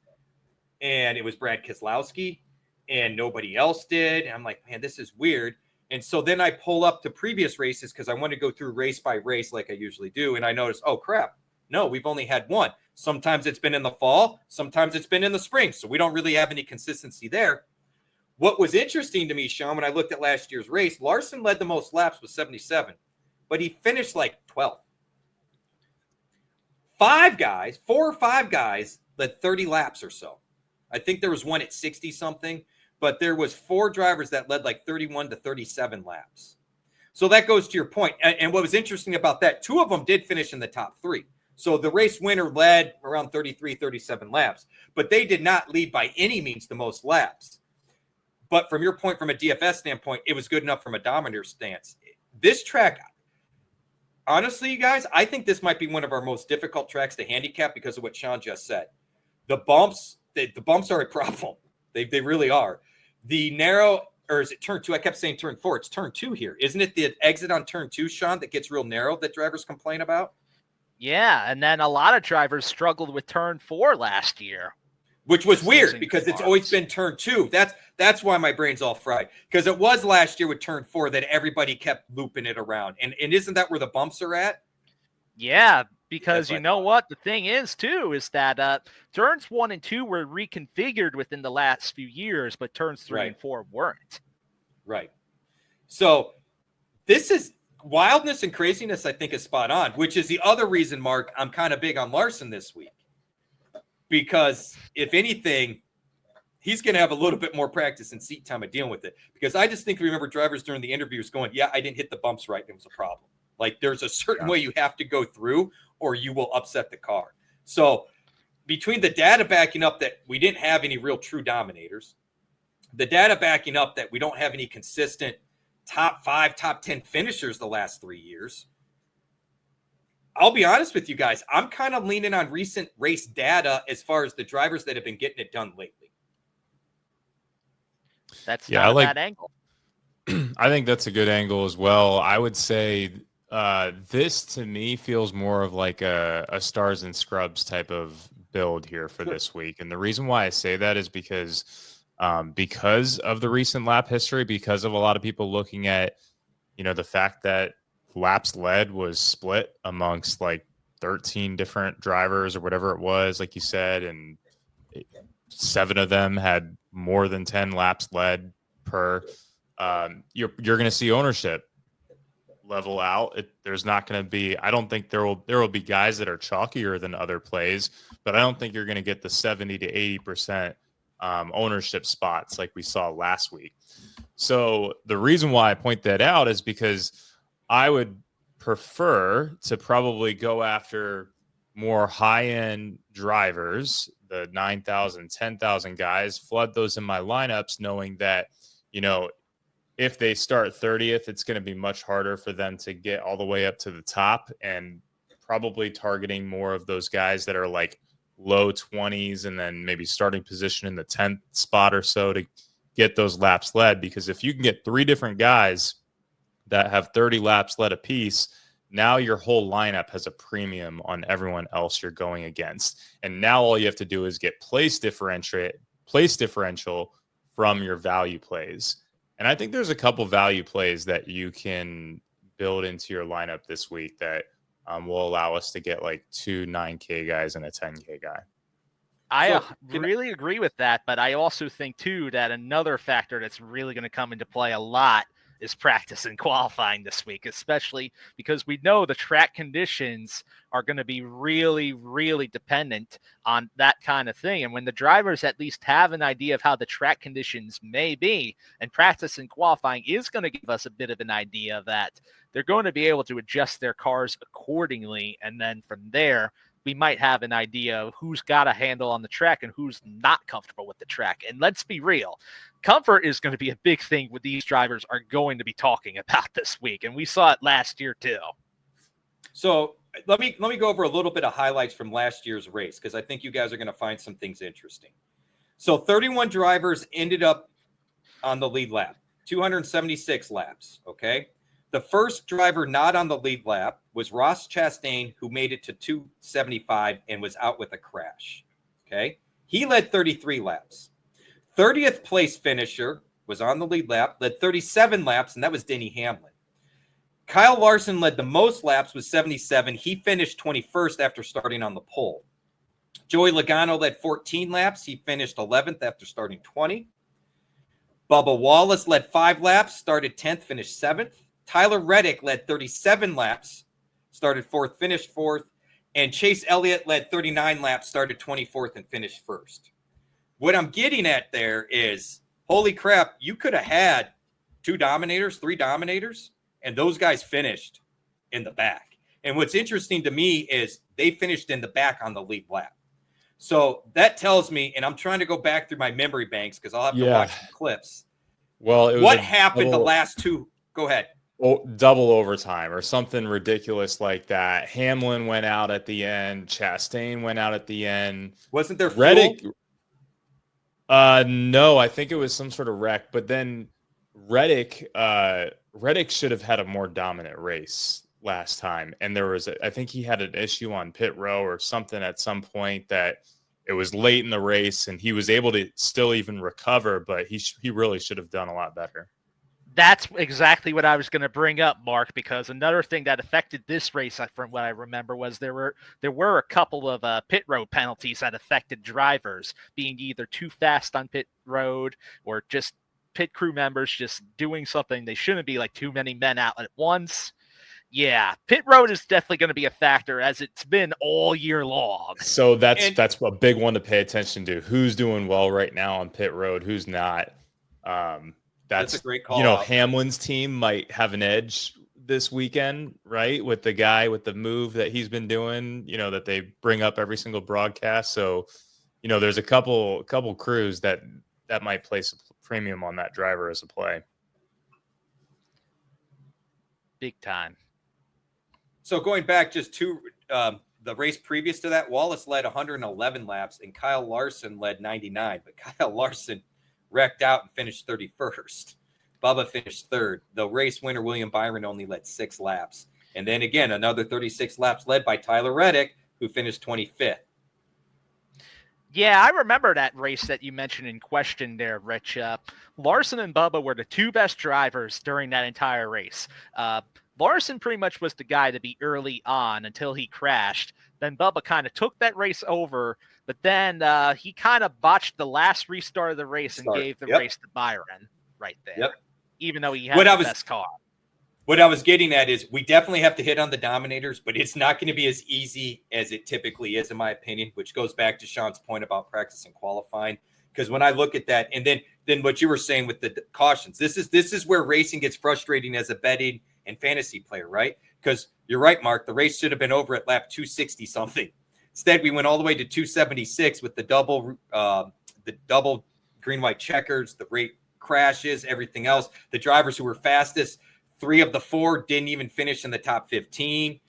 and it was Brad Keselowski, and nobody else did. And I'm like, man, this is weird. And so then I pull up to previous races because I want to go through race by race like I usually do. And I notice, oh, crap. No, we've only had one. Sometimes it's been in the fall. Sometimes it's been in the spring. So we don't really have any consistency there. What was interesting to me, Sean, when I looked at last year's race, Larson led the most laps with 77, but he finished like 12th. 4 or 5 guys led 30 laps or so. I think there was one at 60 something, but there was 4 drivers that led like 31 to 37 laps. So that goes to your point. And what was interesting about that, 2 of them did finish in the top 3. So the race winner led around 33, 37 laps, but they did not lead by any means the most laps. But from your point, from a DFS standpoint, it was good enough from a dominator stance. This track, honestly, you guys, I think this might be one of our most difficult tracks to handicap because of what Sean just said. The bumps are a problem. They really are. The narrow, or is it turn 2? I kept saying turn 4. It's turn 2 here. Isn't it the exit on turn 2, Sean, that gets real narrow that drivers complain about? Yeah, and then a lot of drivers struggled with turn 4 last year. Which was weird because it's always been turn 2. That's why my brain's all fried. Because it was last year with turn 4 that everybody kept looping it around. And isn't that where the bumps are at? Yeah, because you know what? The thing is, too, is that turns 1 and 2 were reconfigured within the last few years, but turns 3 and 4 weren't. Right. So this is wildness and craziness, I think, is spot on, which is the other reason, Mark, I'm kind of big on Larson this week. Because if anything, he's going to have a little bit more practice and seat time of dealing with it. Because I just think, remember drivers during the interviews going, yeah, I didn't hit the bumps right. It was a problem. Like there's a certain way you have to go through or you will upset the car. So between the data backing up that we didn't have any real true dominators, the data backing up that we don't have any consistent top 5, top 10 finishers the last 3 years, I'll be honest with you guys. I'm kind of leaning on recent race data as far as the drivers that have been getting it done lately. That's not a bad angle. I think that's a good angle as well. I would say this to me feels more of like a stars and scrubs type of build here for this week. And the reason why I say that is because of the recent lap history, because of a lot of people looking at, the fact that laps led was split amongst like 13 different drivers or whatever it was, like you said, and 7 of them had more than 10 laps led per. You're going to see ownership level out. There's not going to be. I don't think there will be guys that are chalkier than other plays, but I don't think you're going to get the 70 to 80% ownership spots like we saw last week. So the reason why I point that out is because I would prefer to probably go after more high-end drivers, the 9,000, 10,000 guys, flood those in my lineups, knowing that, if they start 30th, it's going to be much harder for them to get all the way up to the top, and probably targeting more of those guys that are like low 20s and then maybe starting position in the 10th spot or so to get those laps led. Because if you can get 3 different guys that have 30 laps led apiece, now your whole lineup has a premium on everyone else you're going against. And now all you have to do is get place differential from your value plays. And I think there's a couple value plays that you can build into your lineup this week that will allow us to get like 2 9K guys and a 10K guy. I really agree with that, but I also think, too, that another factor that's really going to come into play a lot is practice and qualifying this week, especially because we know the track conditions are going to be really, really dependent on that kind of thing. And when the drivers at least have an idea of how the track conditions may be, and practice and qualifying is going to give us a bit of an idea of that, they're going to be able to adjust their cars accordingly. And then from there, we might have an idea of who's got a handle on the track and who's not comfortable with the track. And let's be real, comfort is going to be a big thing what these drivers are going to be talking about this week. And we saw it last year too. So let me go over a little bit of highlights from last year's race, because I think you guys are going to find some things interesting. So 31 drivers ended up on the lead lap. 276 laps, okay? The first driver not on the lead lap was Ross Chastain, who made it to 275 and was out with a crash, okay? He led 33 laps. 30th place finisher was on the lead lap, led 37 laps, and that was Denny Hamlin. Kyle Larson led the most laps with 77. He finished 21st after starting on the pole. Joey Logano led 14 laps. He finished 11th after starting 20. Bubba Wallace led 5 laps, started 10th, finished 7th. Tyler Reddick led 37 laps, started 4th, finished 4th. And Chase Elliott led 39 laps, started 24th, and finished 1st. What I'm getting at there is, holy crap, you could have had 2 dominators, 3 dominators, and those guys finished in the back. And what's interesting to me is they finished in the back on the lead lap. So that tells me, and I'm trying to go back through my memory banks because I'll have to watch the clips. Well, what happened the last 2? Go ahead. Double overtime or something ridiculous like that. Hamlin went out at the end. Chastain went out at the end. Wasn't there Reddick? No, I think it was some sort of wreck. But then Reddick should have had a more dominant race last time. And there was, I think he had an issue on pit row or something at some point that it was late in the race and he was able to still even recover, but he really should have done a lot better. That's exactly what I was going to bring up, Mark, because another thing that affected this race, from what I remember, was there were a couple of pit road penalties that affected drivers being either too fast on pit road or just pit crew members just doing something they shouldn't be, like too many men out at once. Yeah, pit road is definitely going to be a factor, as it's been all year long. So that's a big one to pay attention to. Who's doing well right now on pit road? Who's not? That's a great call. Hamlin's team might have an edge this weekend, right? With the guy with the move that he's been doing, that they bring up every single broadcast. So, there's a couple crews that might place a premium on that driver as a play. Big time. So going back just to the race previous to that, Wallace led 111 laps and Kyle Larson led 99. But Kyle Larson wrecked out and finished 31st. Bubba finished 3rd. The race winner, William Byron, only led 6 laps. And then again, another 36 laps led by Tyler Reddick, who finished 25th. Yeah, I remember that race that you mentioned in question there, Rich. Larson and Bubba were the 2 best drivers during that entire race. Larson pretty much was the guy to be early on until he crashed. Then Bubba kind of took that race over, but then he kind of botched the last restart of the race and gave the race to Byron right there, even though he had the best car. What I was getting at is we definitely have to hit on the dominators, but it's not going to be as easy as it typically is, in my opinion, which goes back to Sean's point about practice and qualifying. Because when I look at that, and then what you were saying with the cautions, this is where racing gets frustrating as a betting and fantasy player, right? Because you're right, Mark, the race should have been over at lap 260 something. Instead, we went all the way to 276 with the double green white checkers, the rate crashes, everything else. The drivers who were fastest, 3 of the 4 didn't even finish in the top 15.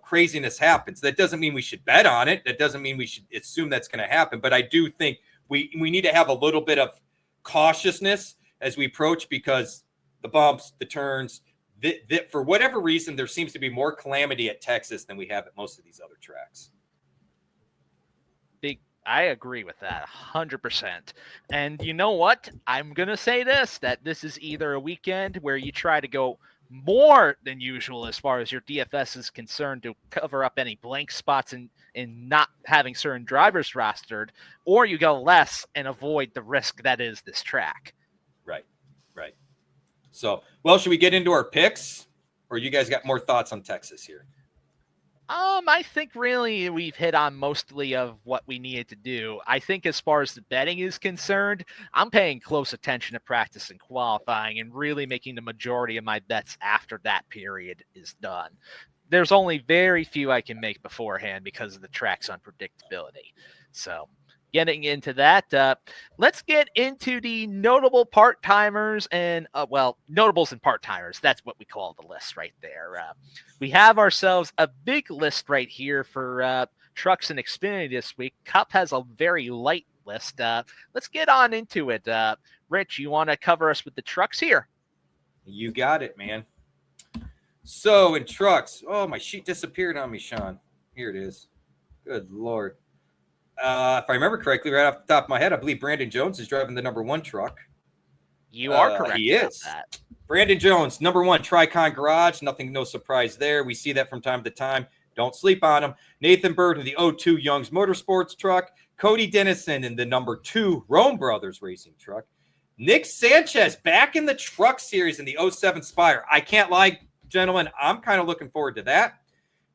Craziness happens. That doesn't mean we should bet on it. That doesn't mean we should assume that's going to happen. But I do think we need to have a little bit of cautiousness as we approach, because the bumps, the turns, for whatever reason, there seems to be more calamity at Texas than we have at most of these other tracks. I agree with that 100%. And you know what? I'm going to say that this is either a weekend where you try to go more than usual as far as your DFS is concerned to cover up any blank spots in not having certain drivers rostered, or you go less and avoid the risk that is this track. Right. So, should we get into our picks, or you guys got more thoughts on Texas here? I think really we've hit on mostly of what we needed to do. I think as far as the betting is concerned, I'm paying close attention to practice and qualifying and really making the majority of my bets after that period is done. There's only very few I can make beforehand because of the track's unpredictability. So getting into that, let's get into the notable part-timers and, notables and part-timers. That's what we call the list right there. We have ourselves a big list right here for trucks and Xfinity this week. Cup has a very light list. Let's get on into it. Rich, you want to cover us with the trucks here? You got it, man. So in trucks, oh, my sheet disappeared on me, Sean. Here it is. Good Lord. If I remember correctly, right off the top of my head, I believe Brandon Jones is driving the number 1 truck. You are correct. He is. That. Brandon Jones, number 1, Tricon Garage. Nothing, no surprise there. We see that from time to time. Don't sleep on him. Nathan Bird in the 02 Young's Motorsports truck. Cody Dennison in the number 2 Rome Brothers Racing truck. Nick Sanchez back in the truck series in the 07 Spire. I can't lie, gentlemen, I'm kind of looking forward to that.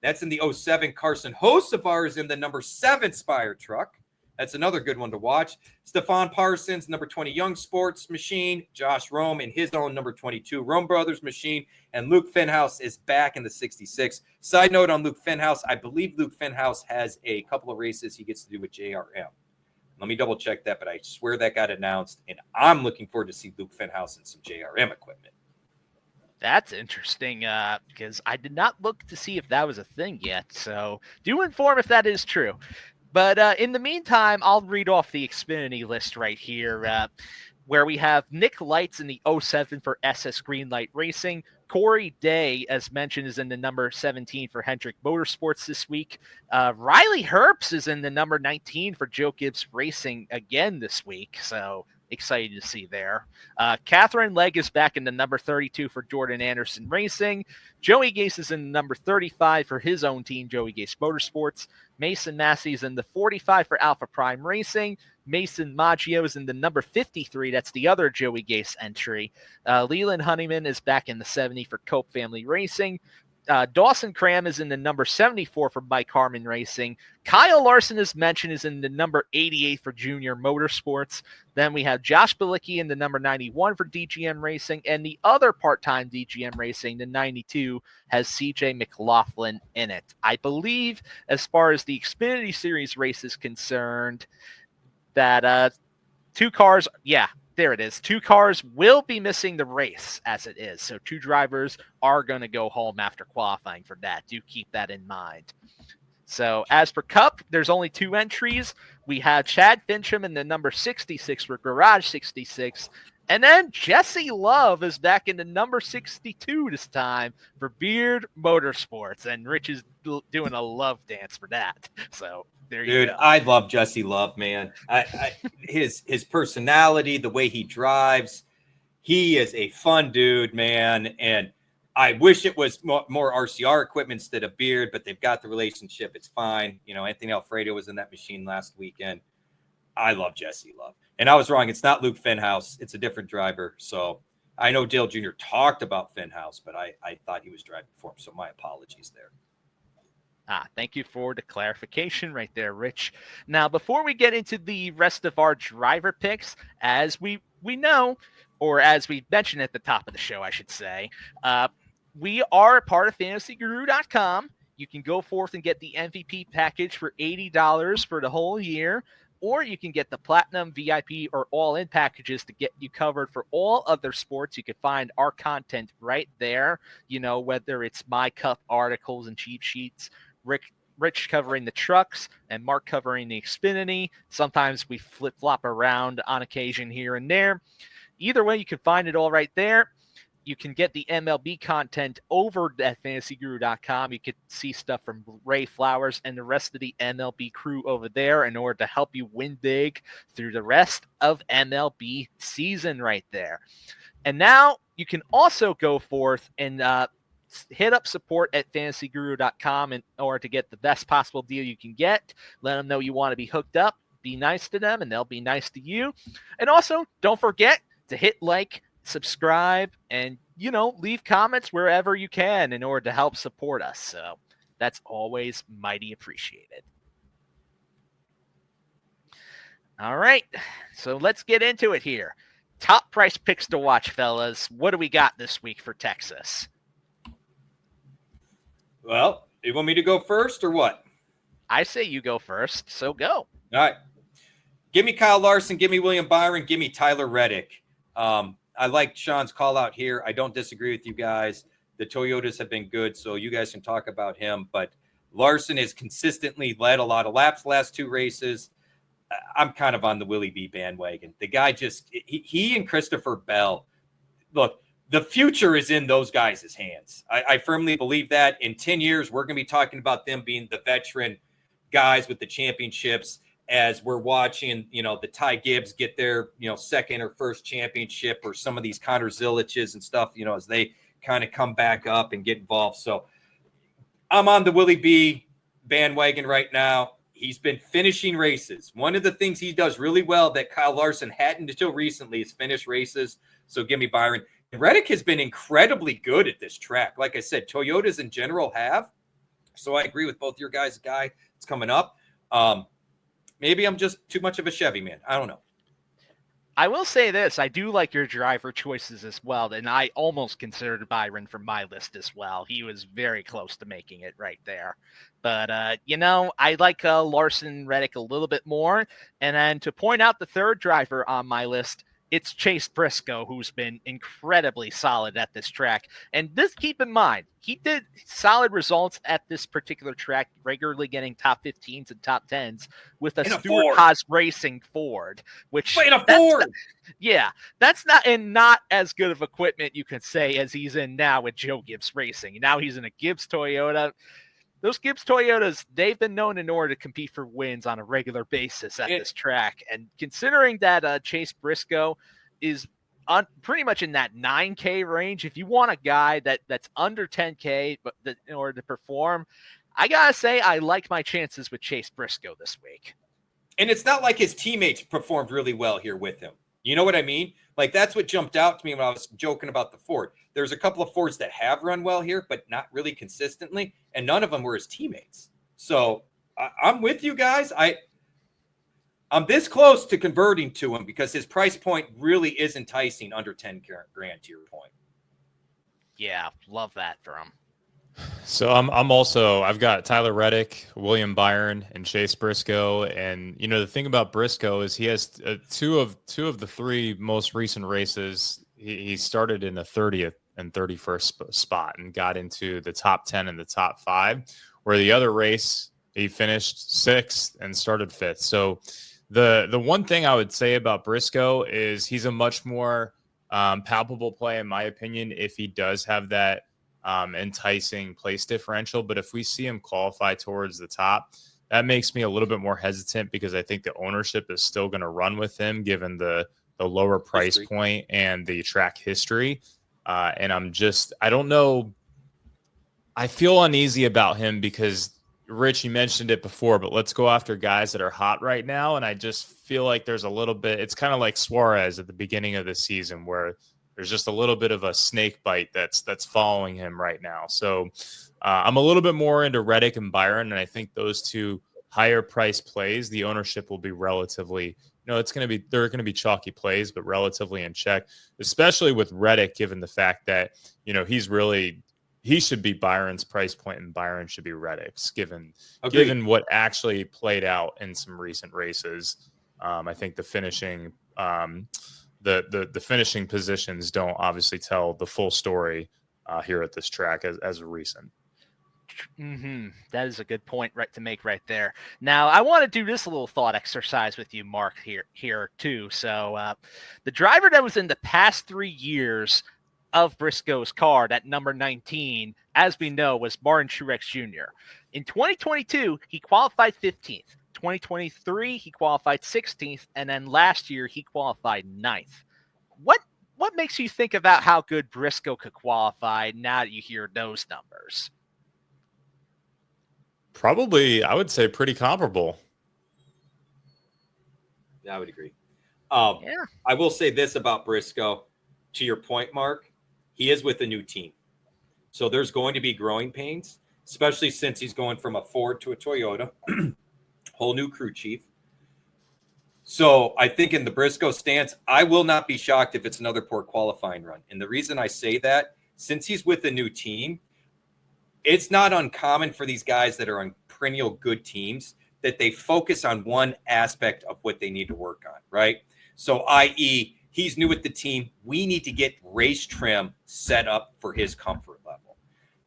That's in the 07. Carson Hocevar is in the number 7 Spire truck. That's another good one to watch. Stefan Parsons, number 20 Young Sports machine. Josh Rome in his own number 22 Rome Brothers machine. And Luke Fenhouse is back in the 66. Side note on Luke Fenhouse, I believe Luke Fenhouse has a couple of races he gets to do with JRM. Let me double check that, but I swear that got announced, and I'm looking forward to see Luke Fenhouse and some JRM equipment. That's interesting because I did not look to see if that was a thing yet. So do inform if that is true. But in the meantime, I'll read off the Xfinity list right here, where we have Nick Lights in the 07 for SS Greenlight Racing. Corey Day, as mentioned, is in the number 17 for Hendrick Motorsports this week. Riley Herbst is in the number 19 for Joe Gibbs Racing again this week. So excited to see there. Catherine Legg is back in the number 32 for Jordan Anderson Racing. Joey Gase is in the number 35 for his own team, Joey Gase Motorsports. Mason Massey is in the 45 for Alpha Prime Racing. Mason Maggio is in the number 53. That's the other Joey Gase entry. Leland Honeyman is back in the 70 for Cope Family Racing. Dawson Cram is in the number 74 for Mike Harmon Racing. Kyle Larson, as mentioned, is in the number 88 for Junior Motorsports. Then we have Josh Bilicki in the number 91 for DGM Racing. And the other part-time DGM Racing, the 92, has CJ McLaughlin in it. I believe, as far as the Xfinity Series race is concerned, that 2 cars, there it is. 2 cars will be missing the race as it is. So 2 drivers are going to go home after qualifying for that. Do keep that in mind. So as for Cup, there's only 2 entries. We have Chad Fincham in the number 66 for Garage 66. And then Jesse Love is back in the number 62 this time for Beard Motorsports. And Rich is doing a love dance for that. So there you go. I love Jesse Love, man. His personality, the way he drives, he is a fun dude, man. And I wish it was more RCR equipment instead of Beard, but they've got the relationship. It's fine. You know, Anthony Alfredo was in that machine last weekend. I love Jesse Love. And I was wrong. It's not Luke Fenhouse. It's a different driver. So I know Dale Jr. talked about Fenhouse, but I thought he was driving for him. So my apologies there. Thank you for the clarification right there, Rich. Now, before we get into the rest of our driver picks, as we know, or as we mentioned at the top of the show, I should say, we are a part of FantasyGuru.com. You can go forth and get the MVP package for $80 for the whole year, or you can get the Platinum, VIP, or All-In packages to get you covered for all other sports. You can find our content right there, you know, whether it's My Cup articles and cheat sheets, Rich covering the trucks, and Mark covering the Xfinity. Sometimes we flip-flop around on occasion here and there. Either way, you can find it all right there. You can get the MLB content over at FantasyGuru.com. You can see stuff from Ray Flowers and the rest of the MLB crew over there in order to help you win big through the rest of MLB season right there. And now you can also go forth and hit up support at FantasyGuru.com in order to get the best possible deal you can get. Let them know you want to be hooked up. Be nice to them, and they'll be nice to you. And also, don't forget to hit like, subscribe, and, you know, leave comments wherever you can in order to help support us. So that's always mighty appreciated. All right, so let's get into it here. Top price picks to watch, fellas. What do we got this week for Texas? Well, you want me to go first or what? I say you go first, so go. All right. Give me Kyle Larson. Give me William Byron. Give me Tyler Reddick. I like Sean's call out here. I don't disagree with you guys. The Toyotas have been good, so you guys can talk about him. But Larson has consistently led a lot of laps the last 2 races. I'm kind of on the Willie B bandwagon. The guy he and Christopher Bell, look, the future is in those guys' hands. I firmly believe that in 10 years, we're going to be talking about them being the veteran guys with the championships as we're watching, the Ty Gibbs get their, second or first championship, or some of these Connor Ziliches and stuff, as they kind of come back up and get involved. So I'm on the Willie B bandwagon right now. He's been finishing races. One of the things he does really well that Kyle Larson hadn't until recently is finish races. So give me Byron. Reddick has been incredibly good at this track. Like I said, Toyotas in general have. So I agree with both your guys. Guy, it's coming up. Maybe I'm just too much of a Chevy man. I don't know. I will say this. I do like your driver choices as well. And I almost considered Byron for my list as well. He was very close to making it right there. But, I like Larson Reddick a little bit more. And then to point out the third driver on my list, it's Chase Briscoe, who's been incredibly solid at this track. And this, keep in mind, he did solid results at this particular track, regularly getting top 15s and top 10s with a Stewart Haas Racing Ford, which that's not as good of equipment you can say as he's in now with Joe Gibbs Racing. Now he's in a Gibbs Toyota. Those Gibbs Toyotas, they've been known in order to compete for wins on a regular basis at this track. And considering that Chase Briscoe is pretty much in that 9K range, if you want a guy that's under 10K but that in order to perform, I got to say I like my chances with Chase Briscoe this week. And it's not like his teammates performed really well here with him. You know what I mean? Like, that's what jumped out to me when I was joking about the Ford. There's a couple of Fords that have run well here, but not really consistently, and none of them were his teammates. So I'm with you guys. I'm this close to converting to him because his price point really is enticing under 10 grand, to your point. Yeah, love that for him. So I've got Tyler Reddick, William Byron, and Chase Briscoe. And the thing about Briscoe is he has two of the three most recent races. He started in the 30th and 31st spot and got into the top 10 and the top 5, where the other race he finished 6th and started 5th. So the one thing I would say about Briscoe is he's a much more palpable play, in my opinion, if he does have that enticing place differential. But if we see him qualify towards the top, that makes me a little bit more hesitant because I think the ownership is still going to run with him given the lower price point and the track history. And I don't know. I feel uneasy about him because Rich, you mentioned it before, but let's go after guys that are hot right now. And I just feel like there's a little bit, it's kind of like Suarez at the beginning of the season where there's just a little bit of a snake bite that's following him right now. So I'm a little bit more into Reddick and Byron, and I think those two higher price plays, the ownership will be relatively, they're going to be chalky plays, but relatively in check, especially with Reddick, given the fact that, he should be Byron's price point and Byron should be Reddick's given what actually played out in some recent races. I think the finishing, the finishing positions don't obviously tell the full story here at this track as a recent. Mm-hmm. That is a good point to make right there. Now, I want to do this little thought exercise with you, Mark, here too. So the driver that was in the past 3 years of Briscoe's car, that number 19, as we know, was Martin Truex Jr. In 2022, he qualified 15th. 2023, he qualified 16th, and then last year he qualified 9th. What makes you think about how good Briscoe could qualify now that you hear those numbers? Probably, I would say pretty comparable. Yeah, I would agree. I will say this about Briscoe. To your point, Mark, he is with a new team. So there's going to be growing pains, especially since he's going from a Ford to a Toyota. Whole new crew chief. So I think in the Briscoe stance, I will not be shocked if it's another poor qualifying run. And the reason I say that, since he's with a new team, it's not uncommon for these guys that are on perennial good teams that they focus on one aspect of what they need to work on, right? So i.e., he's new with the team. We need to get race trim set up for his comfort level.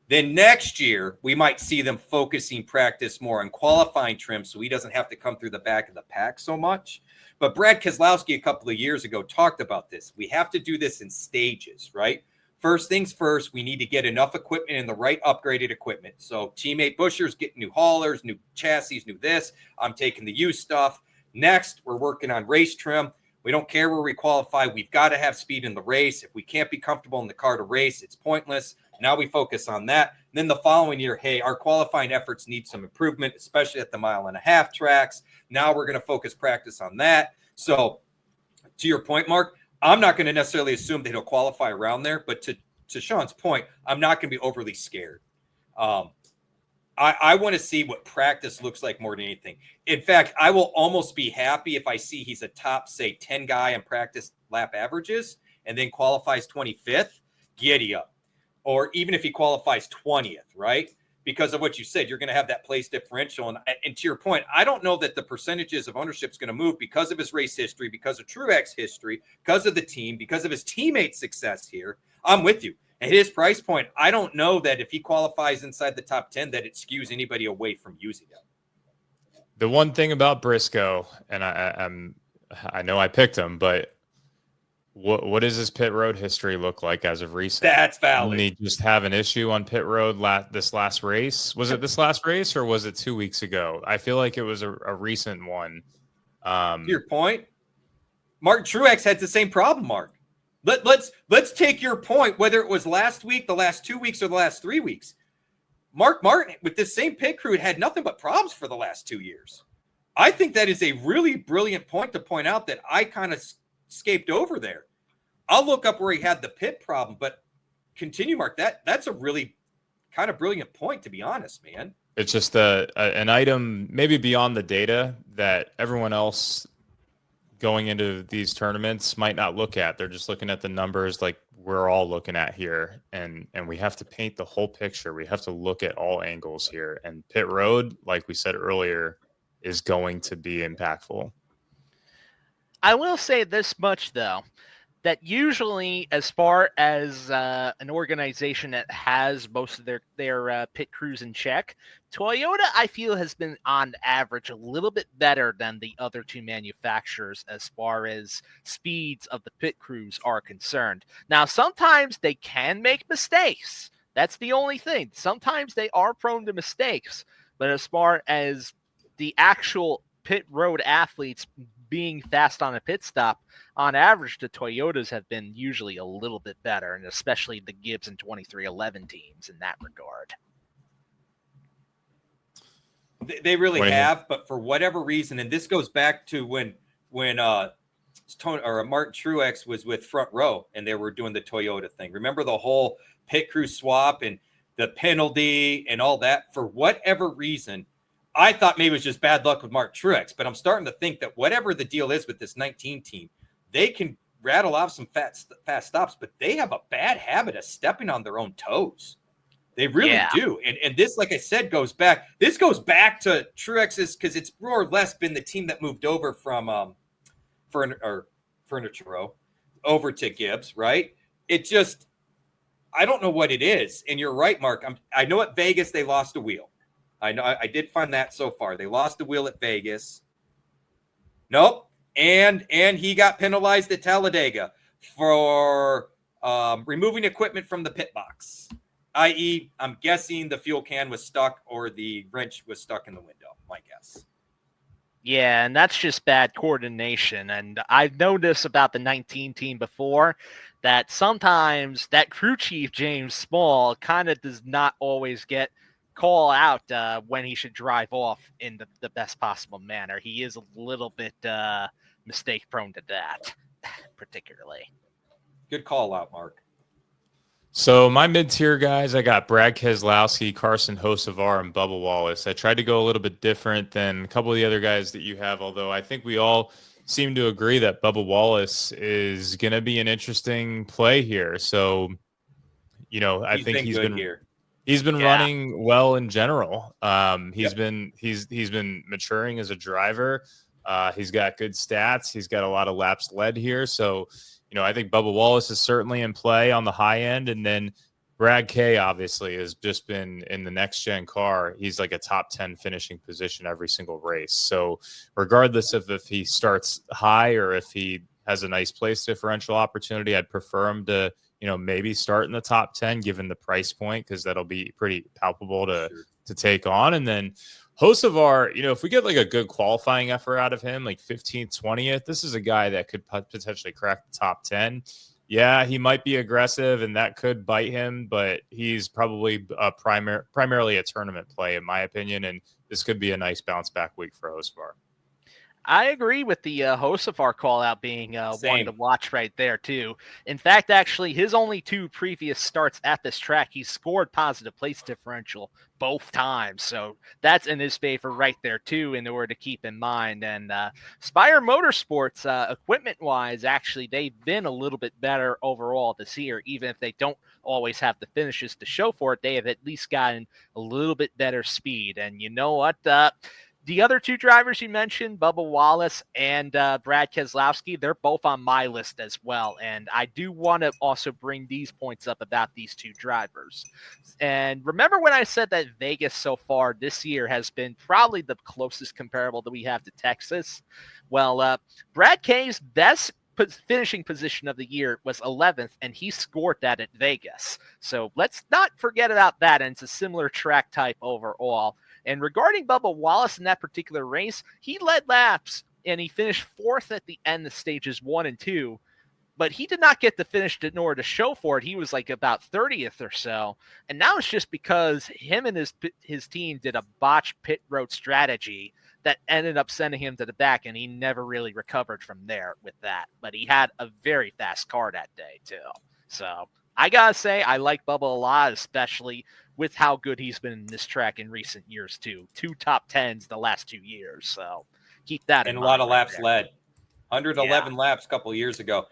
Then next year, we might see them focusing practice more on qualifying trim so he doesn't have to come through the back of the pack so much. But Brad Keselowski a couple of years ago talked about this. We have to do this in stages, right? First things first, we need to get enough equipment and the right upgraded equipment. So teammate Buscher's getting new haulers, new chassis, new this. I'm taking the used stuff. Next, we're working on race trim. We don't care where we qualify. We've got to have speed in the race. If we can't be comfortable in the car to race, it's pointless. Now we focus on that. And then the following year, hey, our qualifying efforts need some improvement, especially at the 1.5 mile tracks. Now we're going to focus practice on that. So to your point, Mark, I'm not going to necessarily assume that he'll qualify around there. But to Sean's point, I'm not going to be overly scared. I want to see what practice looks like more than anything. In fact, I will almost be happy if I see he's a top, say, 10 guy in practice lap averages and then qualifies 25th. Giddy up. Or even if he qualifies 20th, right? Because of what you said, you're going to have that place differential. And to your point, I don't know that the percentages of ownership is going to move because of his race history, because of Truex history, because of the team, because of his teammates' success here. I'm with you. At his price point, I don't know that if he qualifies inside the top 10, that it skews anybody away from using it. The one thing about Briscoe, and I know I picked him, but what does his pit road history look like as of recent? That's valid. Didn't he just have an issue on pit road this last race? Was it this last race or was it 2 weeks ago? I feel like it was a recent one. To your point, Mark Truex had the same problem, Mark. Let's take your point, whether it was last week, the last 2 weeks, or the last 3 weeks. Mark Martin, with this same pit crew, had nothing but problems for the last 2 years. I think that is a really brilliant point to point out that I kind of escaped over there. I'll look up where he had the pit problem, but continue, Mark. That's a really kind of brilliant point, to be honest, man. It's just an item maybe beyond the data that everyone else going into these tournaments might not look at. They're just looking at the numbers like we're all looking at here. And we have to paint the whole picture. We have to look at all angles here. And pit road, like we said earlier, is going to be impactful. I will say this much, though, that usually as far as an organization that has most of their pit crews in check, Toyota, I feel, has been on average a little bit better than the other two manufacturers as far as speeds of the pit crews are concerned. Now, sometimes they can make mistakes. That's the only thing. Sometimes they are prone to mistakes. But as far as the actual pit road athletes being fast on a pit stop, on average, the Toyotas have been usually a little bit better, and especially the Gibbs and 2311 teams in that regard. They really have, but for whatever reason, and this goes back to when Martin Truex was with Front Row and they were doing the Toyota thing. Remember the whole pit crew swap and the penalty and all that? For whatever reason, I thought maybe it was just bad luck with Mark Truex, but I'm starting to think that whatever the deal is with this 19 team, they can rattle off some fast stops, but they have a bad habit of stepping on their own toes. They really do. And this, like I said, goes back to Truex's, because it's more or less been the team that moved over from Furniture Row over to Gibbs, right? It just, I don't know what it is. And you're right, Mark. I know at Vegas they lost a wheel. I know I did find that so far. They lost the wheel at Vegas. Nope. And he got penalized at Talladega for removing equipment from the pit box, i.e., I'm guessing the fuel can was stuck or the wrench was stuck in the window, my guess. Yeah, and that's just bad coordination. And I've noticed about the 19 team before that sometimes that crew chief, James Small, kind of does not always get call out when he should drive off in the best possible manner. He is a little bit mistake prone to that, particularly. Good call out, Mark. So my mid-tier guys, I got Brad Keselowski, Carson Hocevar, and Bubba Wallace. I tried to go a little bit different than a couple of the other guys that you have, although I think we all seem to agree that Bubba Wallace is going to be an interesting play here. So, you know, I think he's been here. He's been running well in general. He's been maturing as a driver. He's got good stats. He's got a lot of laps led here. So, you know, I think Bubba Wallace is certainly in play on the high end. And then Brad K obviously has just been in the next gen car. He's like a top 10 finishing position every single race. So regardless of if he starts high or if he has a nice place differential opportunity, I'd prefer him to, maybe start in the top 10 given the price point, because that'll be pretty palpable to take on. And then Hocevar, if we get like a good qualifying effort out of him, like 15th, 20th, this is a guy that could potentially crack the top 10. Yeah, he might be aggressive and that could bite him, but he's probably primarily a tournament play, in my opinion. And this could be a nice bounce back week for Hocevar. I agree with the Hocevar call out being one to watch right there, too. In fact, actually, his only 2 previous starts at this track, he scored positive place differential both times. So that's in his favor right there, too, in order to keep in mind. And Spire Motorsports, equipment-wise, actually, they've been a little bit better overall this year. Even if they don't always have the finishes to show for it, they have at least gotten a little bit better speed. And you know what? The other 2 drivers you mentioned, Bubba Wallace and Brad Keselowski, they're both on my list as well. And I do want to also bring these points up about these 2 drivers. And remember when I said that Vegas so far this year has been probably the closest comparable that we have to Texas? Well, Brad K's best finishing position of the year was 11th, and he scored that at Vegas. So let's not forget about that. And it's a similar track type overall. And regarding Bubba Wallace in that particular race, he led laps and he finished 4th at the end of stages 1 and 2, but he did not get the finish in order to show for it. He was like about 30th or so. And now it's just because him and his team did a botched pit road strategy that ended up sending him to the back, and he never really recovered from there with that. But he had a very fast car that day too. So I gotta say, I like Bubba a lot, especially with how good he's been in this track in recent years too. 2 top 10s the last 2 years. So keep that in mind. And a lot of laps led. 111 laps a couple of years ago.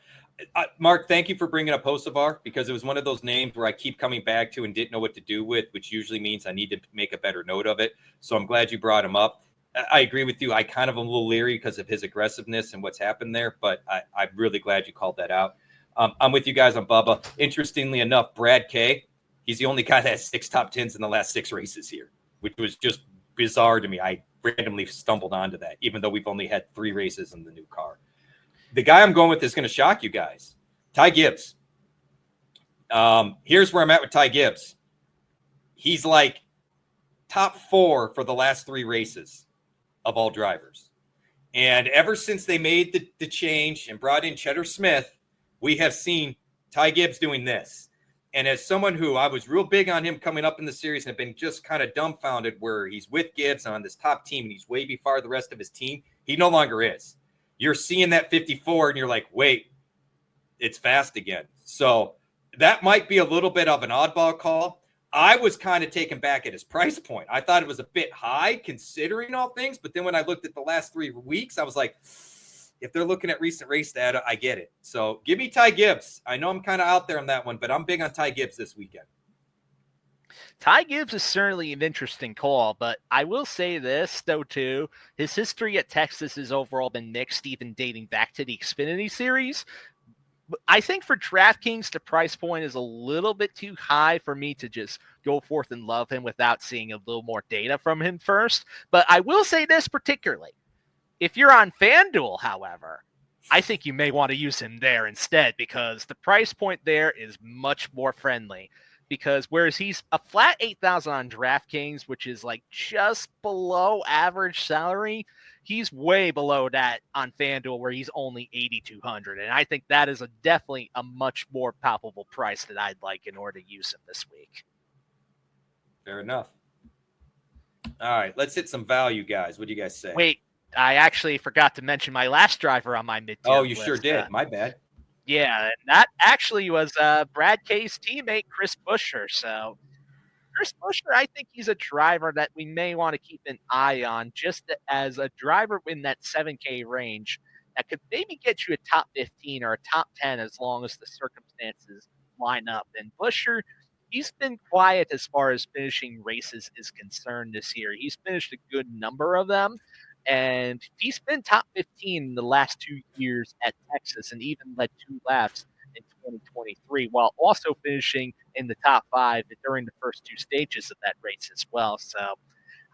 Mark, thank you for bringing up Hocevar, because it was one of those names where I keep coming back to and didn't know what to do with, which usually means I need to make a better note of it. So I'm glad you brought him up. I agree with you. I kind of am a little leery because of his aggressiveness and what's happened there, but I'm really glad you called that out. I'm with you guys on Bubba. Interestingly enough, Brad K, he's the only guy that has 6 top 10s in the last 6 races here, which was just bizarre to me. I randomly stumbled onto that, even though we've only had 3 races in the new car. The guy I'm going with is going to shock you guys. Ty Gibbs. Here's where I'm at with Ty Gibbs. He's like top 4 for the last 3 races of all drivers. And ever since they made the change and brought in Cheddar Smith, we have seen Ty Gibbs doing this. And as someone who I was real big on him coming up in the series and have been just kind of dumbfounded where he's with Gibbs on this top team and he's way before the rest of his team, he no longer is. You're seeing that 54 and you're like, wait, it's fast again. So that might be a little bit of an oddball call. I was kind of taken back at his price point. I thought it was a bit high considering all things. But then when I looked at the last 3 weeks, I was like, if they're looking at recent race data, I get it. So give me Ty Gibbs. I know I'm kind of out there on that one, but I'm big on Ty Gibbs this weekend. Ty Gibbs is certainly an interesting call, but I will say this, though, too. His history at Texas has overall been mixed, even dating back to the Xfinity series. I think for DraftKings, the price point is a little bit too high for me to just go forth and love him without seeing a little more data from him first. But I will say this particularly. If you're on FanDuel, however, I think you may want to use him there instead, because the price point there is much more friendly. Because whereas he's a flat 8,000 on DraftKings, which is like just below average salary, he's way below that on FanDuel, where he's only 8,200. And I think that is definitely a much more palpable price that I'd like in order to use him this week. Fair enough. All right, let's hit some value, guys. What do you guys say? Wait, I actually forgot to mention my last driver on my mid-tier Oh, you list. sure did. My bad. Yeah, and that actually was Brad K's teammate, Chris Buescher. So Chris Buescher, I think he's a driver that we may want to keep an eye on, just as a driver in that 7K range that could maybe get you a top 15 or a top 10 as long as the circumstances line up. And Buescher, he's been quiet as far as finishing races is concerned this year. He's finished a good number of them. And he's been top 15 in the last 2 years at Texas and even led 2 laps in 2023, while also finishing in the top 5 during the first 2 stages of that race as well. So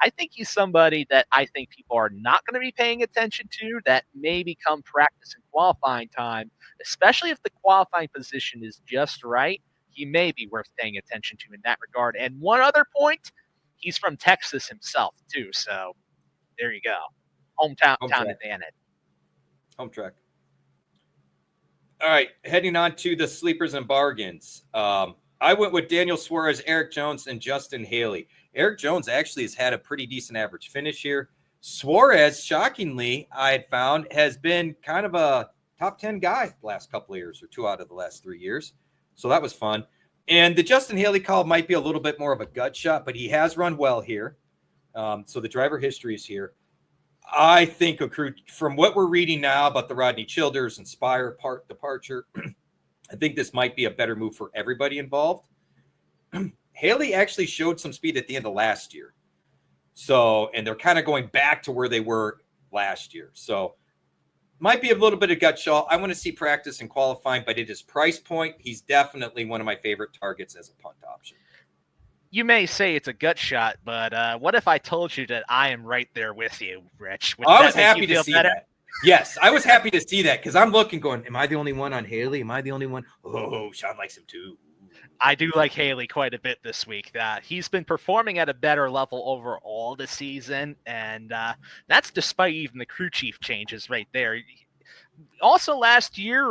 I think he's somebody that I think people are not going to be paying attention to that may become practice and qualifying time, especially if the qualifying position is just right. He may be worth paying attention to in that regard. And one other point, he's from Texas himself too. So there you go. Hometown advantage. Home track. All right, heading on to the sleepers and bargains. I went with Daniel Suarez, Eric Jones, and Justin Haley. Eric Jones actually has had a pretty decent average finish here. Suarez, shockingly, I had found, has been kind of a top 10 guy the last couple of years, or 2 out of the last 3 years. So that was fun. And the Justin Haley call might be a little bit more of a gut shot, but he has run well here. So the driver history is here. I think from what we're reading now about the Rodney Childers and Spire departure, I think this might be a better move for everybody involved. Haley actually showed some speed at the end of last year. So, and they're kind of going back to where they were last year. So might be a little bit of gut shot. I want to see practice and qualifying, but at his price point, he's definitely one of my favorite targets as a punt option. You may say it's a gut shot, but what if I told you that I am right there with you, Rich? I was happy to see that. Yes, I was happy to see that because I'm looking going, am I the only one on Haley? Am I the only one? Oh, Sean likes him too. I do like Haley quite a bit this week. He's been performing at a better level overall this season, and that's despite even the crew chief changes right there. Also last year,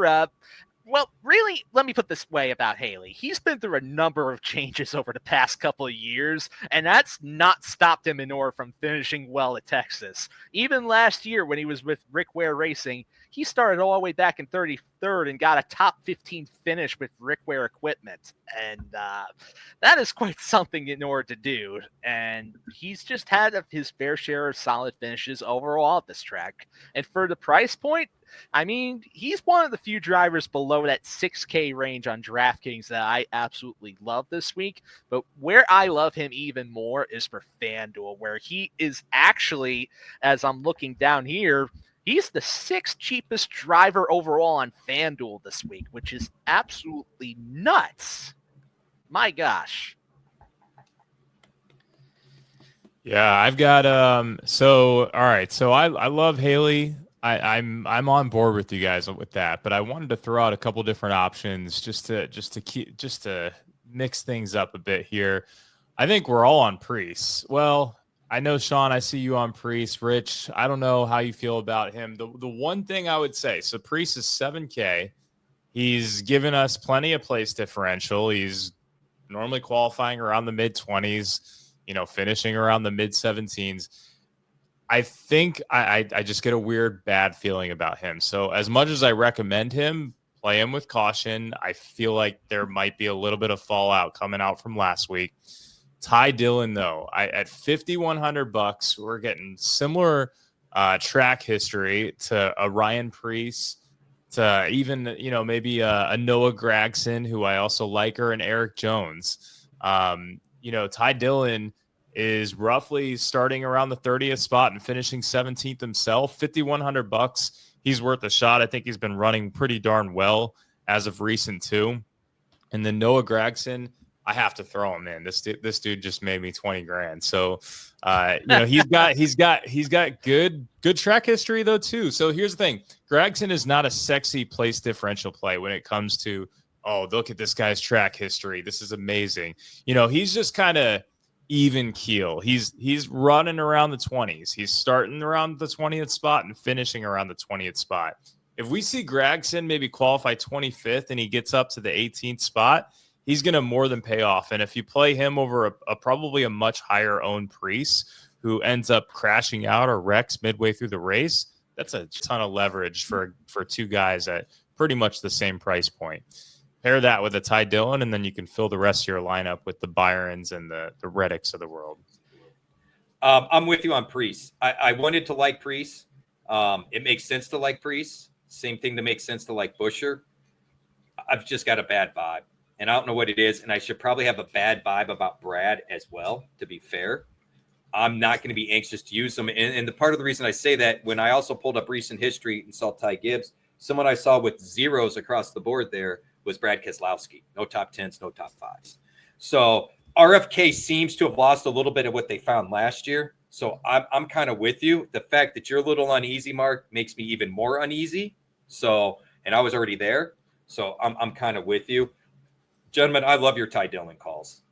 well, really, let me put this way about Haley. He's been through a number of changes over the past couple of years, and that's not stopped him in order from finishing well at Texas. Even last year when he was with Rick Ware Racing, he started all the way back in 33rd and got a top 15 finish with Rick Ware equipment. And that is quite something in order to do. And he's just had his fair share of solid finishes overall at this track. And for the price point, I mean, he's one of the few drivers below that 6K range on DraftKings that I absolutely love this week. But where I love him even more is for FanDuel, where he is actually, as I'm looking down here, he's the 6th cheapest driver overall on FanDuel this week, which is absolutely nuts. My gosh. Yeah, I've got all right. So I love Haley. I'm on board with you guys with that, but I wanted to throw out a couple different options just to mix things up a bit here. I think we're all on Priest. Well, I know, Sean, I see you on Priest. Rich, I don't know how you feel about him. The one thing I would say, so Priest is 7K. He's given us plenty of place differential. He's normally qualifying around the mid-20s, finishing around the mid-17s. I think I just get a weird bad feeling about him. So as much as I recommend him, play him with caution. I feel like there might be a little bit of fallout coming out from last week. Ty Dillon, though, at $5,100, we're getting similar track history to a Ryan Priest, to even maybe a Noah Gragson, who I also like, or an Eric Jones. Ty Dillon is roughly starting around the 30th spot and finishing 17th himself. $5,100. He's worth a shot. I think he's been running pretty darn well as of recent too. And then Noah Gragson, I have to throw him in. This dude just made me 20 grand. So, he's got good track history though too. So here's the thing: Gragson is not a sexy place differential play when it comes to, oh, look at this guy's track history. This is amazing. He's just kind of even keel. He's running around the 20s. He's starting around the 20th spot and finishing around the 20th spot. If we see Gragson maybe qualify 25th and he gets up to the 18th spot, he's going to more than pay off. And if you play him over probably a much higher owned Priest who ends up crashing out or wrecks midway through the race, that's a ton of leverage for two guys at pretty much the same price point. Pair that with a Ty Dillon, and then you can fill the rest of your lineup with the Byrons and the Reddicks of the world. I'm with you on Priest. I wanted to like Priest. It makes sense to like Priest. Same thing to make sense to like Buescher. I've just got a bad vibe, and I don't know what it is, and I should probably have a bad vibe about Brad as well, to be fair. I'm not going to be anxious to use them. And the part of the reason I say that, when I also pulled up recent history and saw Ty Gibbs, someone I saw with zeros across the board there was Brad Keselowski. No top 10s, no top 5s. So RFK seems to have lost a little bit of what they found last year. So I'm kind of with you. The fact that you're a little uneasy, Mark, makes me even more uneasy. So, and I was already there. So I'm kind of with you. Gentlemen, I love your Ty Dillon calls.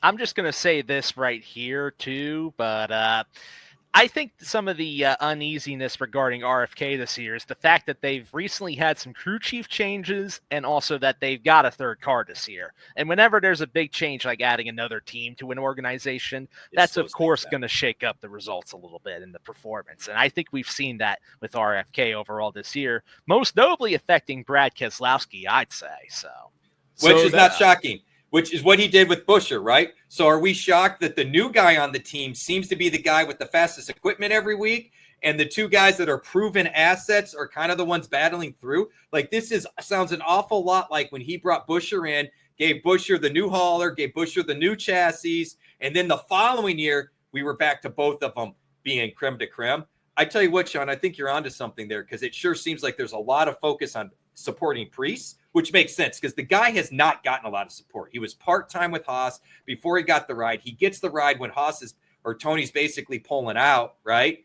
I'm just going to say this right here, too, but I think some of the uneasiness regarding RFK this year is the fact that they've recently had some crew chief changes and also that they've got a third car this year. And whenever there's a big change, like adding another team to an organization, that's, of course, going to shake up the results a little bit in the performance. And I think we've seen that with RFK overall this year, most notably affecting Brad Keselowski, I'd say. Which is not shocking. Which is what he did with Buescher, right? So are we shocked that the new guy on the team seems to be the guy with the fastest equipment every week, and the two guys that are proven assets are kind of the ones battling through? Like, sounds an awful lot like when he brought Buescher in, gave Buescher the new hauler, gave Buescher the new chassis, and then the following year, we were back to both of them being creme de creme. I tell you what, Sean, I think you're onto something there, because it sure seems like there's a lot of focus on supporting Priest, which makes sense because the guy has not gotten a lot of support. He was part-time with Haas before he got the ride. He gets the ride when Tony's basically pulling out, right?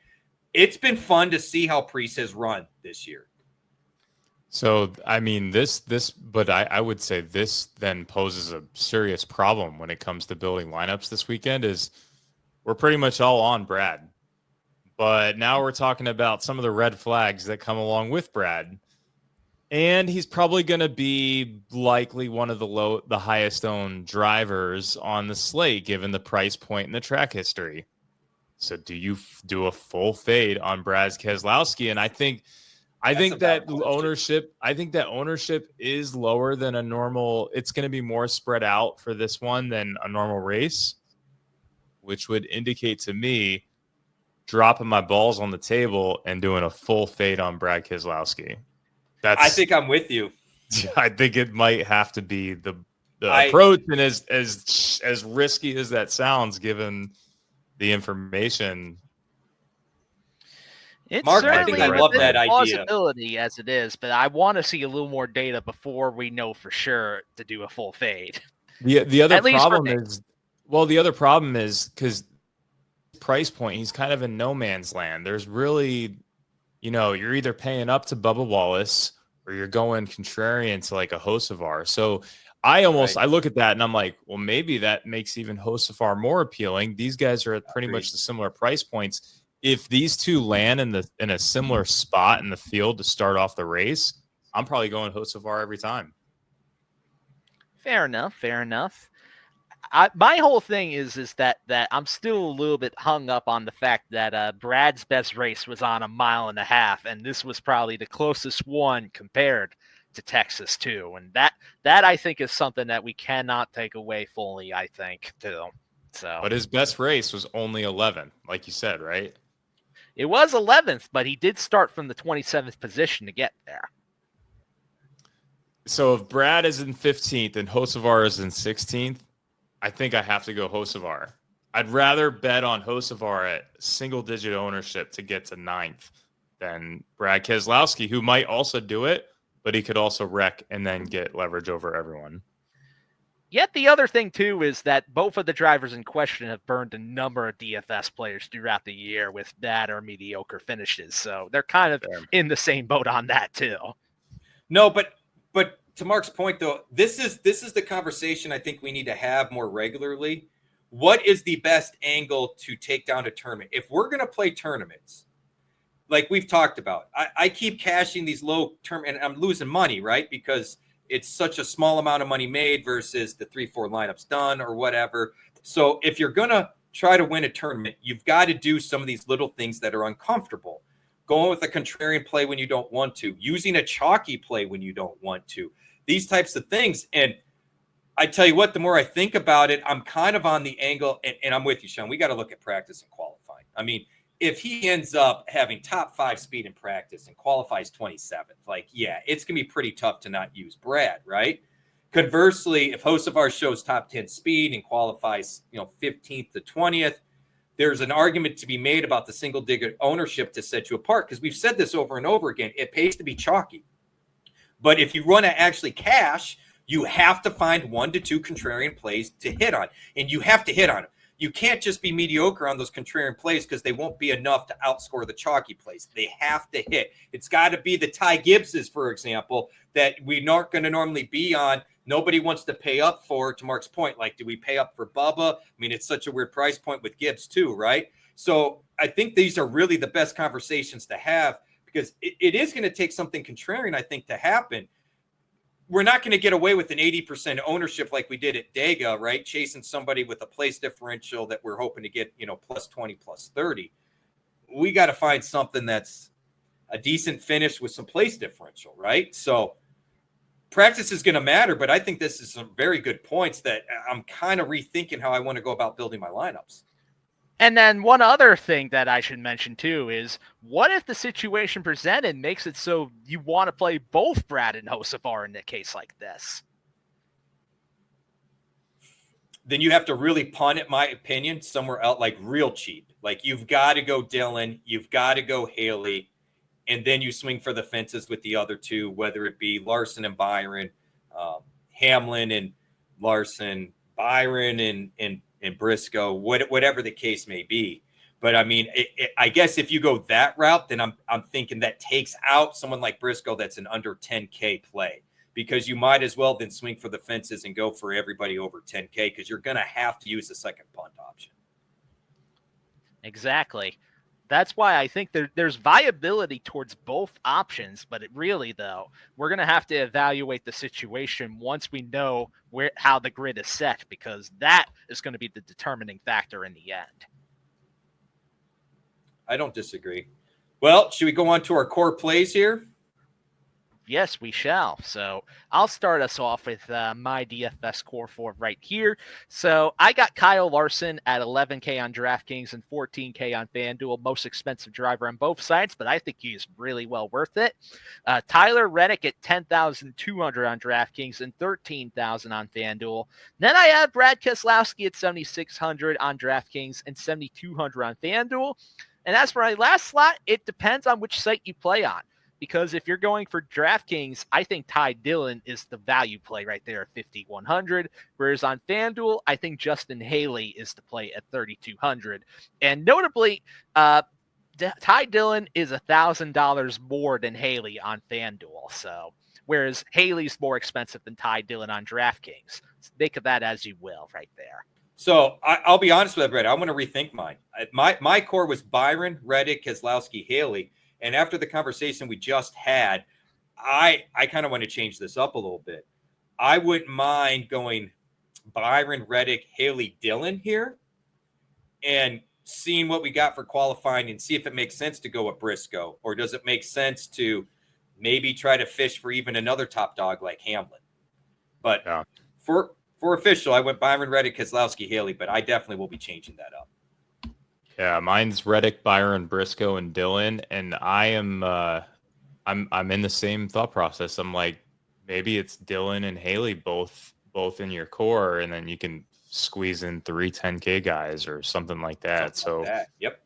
It's been fun to see how Priest has run this year. So, I mean, but I would say this then poses a serious problem when it comes to building lineups this weekend is we're pretty much all on Brad. But now we're talking about some of the red flags that come along with Brad. And he's probably going to be likely one of the highest owned drivers on the slate, given the price point and the track history. So do you do a full fade on Brad Keselowski? And I think that ownership is lower than a normal. It's going to be more spread out for this one than a normal race, which would indicate to me dropping my balls on the table and doing a full fade on Brad Keselowski. I think I'm with you. I think it might have to be the approach, and as risky as that sounds, given the information. It's Mark, I think I love that idea. Plausibility as it is, but I want to see a little more data before we know for sure to do a full fade. The other problem is because price point, he's kind of in no man's land. There's really, you're either paying up to Bubba Wallace or you're going contrarian to like a Hocevar. So I look at that and I'm like, well, maybe that makes even Hocevar more appealing. These guys are at pretty much the similar price points. If these two land in a similar spot in the field to start off the race, I'm probably going Hocevar every time. Fair enough. My whole thing is that I'm still a little bit hung up on the fact that Brad's best race was on 1.5 miles, and this was probably the closest one compared to Texas too. And that I think is something that we cannot take away fully, I think, too. So, but his best race was only 11, like you said, right? It was 11th, but he did start from the 27th position to get there. So if Brad is in 15th and Hocevar is in 16th, I think I have to go Hocevar. I'd rather bet on Hocevar at single-digit ownership to get to 9th than Brad Keselowski, who might also do it, but he could also wreck and then get leverage over everyone. Yet the other thing, too, is that both of the drivers in question have burned a number of DFS players throughout the year with bad or mediocre finishes. So they're kind of in the same boat on that, too. No, but to Mark's point, though, this is the conversation I think we need to have more regularly. What is the best angle to take down a tournament? If we're going to play tournaments, like we've talked about, I keep cashing these low term, and I'm losing money, right? Because it's such a small amount of money made versus the 3-4 lineups done or whatever. So if you're going to try to win a tournament, you've got to do some of these little things that are uncomfortable. Going with a contrarian play when you don't want to, using a chalky play when you don't want to, these types of things. And I tell you what, the more I think about it, I'm kind of on the angle, and I'm with you, Sean. We got to look at practice and qualifying. I mean, if he ends up having top 5 speed in practice and qualifies 27th, it's going to be pretty tough to not use Brad, right? Conversely, if Hocevar shows top 10 speed and qualifies, 15th to 20th, there's an argument to be made about the single-digit ownership to set you apart, because we've said this over and over again. It pays to be chalky. But if you want to actually cash, you have to find 1 to 2 contrarian plays to hit on, and you have to hit on them. You can't just be mediocre on those contrarian plays because they won't be enough to outscore the chalky plays. They have to hit. It's got to be the Ty Gibbses, for example, that we're not going to normally be on. Nobody wants to pay up for, to Mark's point. Like, do we pay up for Bubba? I mean, it's such a weird price point with Gibbs too, right? So I think these are really the best conversations to have, because it is going to take something contrarian, I think, to happen. We're not going to get away with an 80% ownership like we did at Dega, right? Chasing somebody with a place differential that we're hoping to get, plus 20, plus 30. We got to find something that's a decent finish with some place differential, right? So practice is going to matter, but I think this is some very good points that I'm kind of rethinking how I want to go about building my lineups. And then one other thing that I should mention too is, what if the situation presented makes it so you want to play both Brad and Hocevar in a case like this? Then you have to really punt, in my opinion, somewhere else, like real cheap. Like, you've got to go Dillon, you've got to go Haley, and then you swing for the fences with the other two, whether it be Larson and Byron, Hamlin and Larson, Byron and Briscoe, whatever the case may be. But I mean, I guess if you go that route, then I'm thinking that takes out someone like Briscoe that's an under 10K play, because you might as well then swing for the fences and go for everybody over 10K, because you're going to have to use the second punt option. Exactly. That's why I think there's viability towards both options, but really, though, we're going to have to evaluate the situation once we know how the grid is set, because that is going to be the determining factor in the end. I don't disagree. Well, should we go on to our core plays here? Yes, we shall. So I'll start us off with my DFS core 4 right here. So I got Kyle Larson at 11K on DraftKings and 14K on FanDuel. Most expensive driver on both sides, but I think he's really well worth it. Tyler Reddick at 10,200 on DraftKings and 13,000 on FanDuel. Then I have Brad Keselowski at 7,600 on DraftKings and 7,200 on FanDuel. And as for my last slot, it depends on which site you play on. Because if you're going for DraftKings, I think Ty Dillon is the value play right there at 5,100. Whereas on FanDuel, I think Justin Haley is the play at 3,200. And notably, Ty Dillon is $1,000 more than Haley on FanDuel. So, whereas Haley's more expensive than Ty Dillon on DraftKings. Think of that as you will right there. So I'll be honest with you, Brett. I'm going to rethink mine. My core was Byron, Reddick, Keselowski, Haley. And after the conversation we just had, I kind of want to change this up a little bit. I wouldn't mind going Byron, Reddick, Haley, Dillon here and seeing what we got for qualifying and see if it makes sense to go with Briscoe, or does it make sense to maybe try to fish for even another top dog like Hamlin. But for official, I went Byron, Reddick, Keselowski, Haley, but I definitely will be changing that up. Yeah, mine's Reddick, Byron, Briscoe, and Dillon, and I am I'm in the same thought process. I'm like, maybe it's Dillon and Haley both in your core, and then you can squeeze in 3 10K guys or something like that. Yep,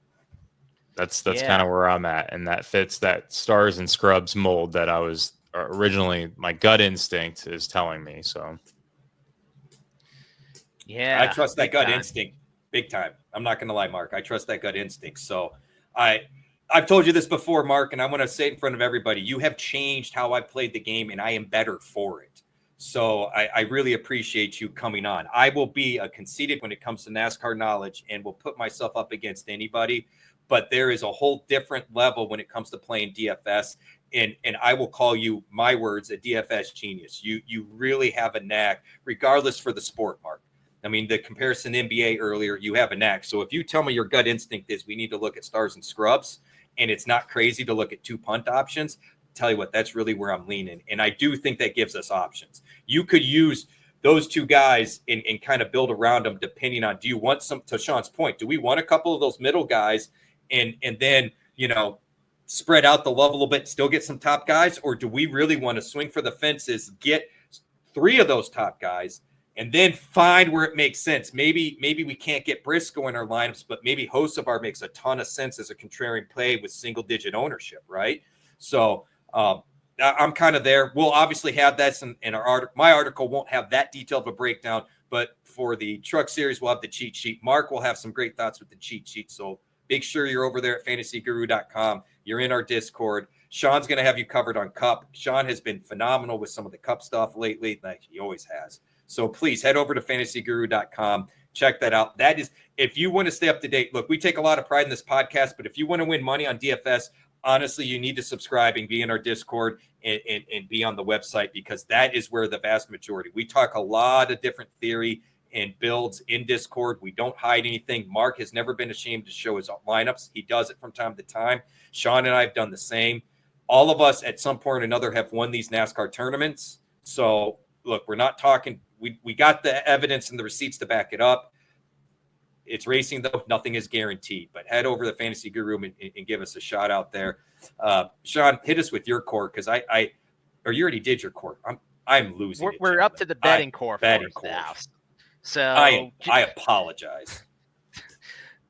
that's kind of where I'm at, and that fits that stars and scrubs mold that I was originally. My gut instinct is telling me so. Yeah, I trust that gut instinct. Big time. I'm not going to lie, Mark. I trust that gut instinct. So I've told you this before, Mark, and I want to say it in front of everybody. You have changed how I played the game, and I am better for it. So I really appreciate you coming on. I will be conceited when it comes to NASCAR knowledge and will put myself up against anybody. But there is a whole different level when it comes to playing DFS. And I will call you, my words, a DFS genius. You really have a knack, regardless for the sport, Mark. I mean, the comparison NBA earlier, you have a knack. So if you tell me your gut instinct is we need to look at stars and scrubs, and it's not crazy to look at 2 punt options, tell you what, that's really where I'm leaning. And I do think that gives us options. You could use those 2 guys and kind of build around them depending on, do you want some, to Sean's point, do we want a couple of those middle guys and then, spread out the love a little bit, still get some top guys? Or do we really want to swing for the fences, get 3 of those top guys, and then find where it makes sense? Maybe we can't get Briscoe in our lineups, but maybe Hocevar makes a ton of sense as a contrarian play with single-digit ownership, right? So I'm kind of there. We'll obviously have that in our article. My article won't have that detailed of a breakdown, but for the truck series, we'll have the cheat sheet. Mark will have some great thoughts with the cheat sheet. So make sure you're over there at fantasyguru.com. You're in our Discord. Sean's going to have you covered on Cup. Sean has been phenomenal with some of the Cup stuff lately, like he always has. So please head over to fantasyguru.com. Check that out. That is, if you want to stay up to date, look, we take a lot of pride in this podcast, but if you want to win money on DFS, honestly, you need to subscribe and be in our Discord and be on the website, because that is where the vast majority. We talk a lot of different theory and builds in Discord. We don't hide anything. Mark has never been ashamed to show his lineups. He does it from time to time. Sean and I have done the same. All of us at some point or another have won these NASCAR tournaments. So look, we're not talking. We got the evidence and the receipts to back it up. It's racing, though. Nothing is guaranteed. But head over to the Fantasy Guru and give us a shout out there. Sean, hit us with your core, because or you already did your core. I'm losing. We're up to the betting core now. So I apologize.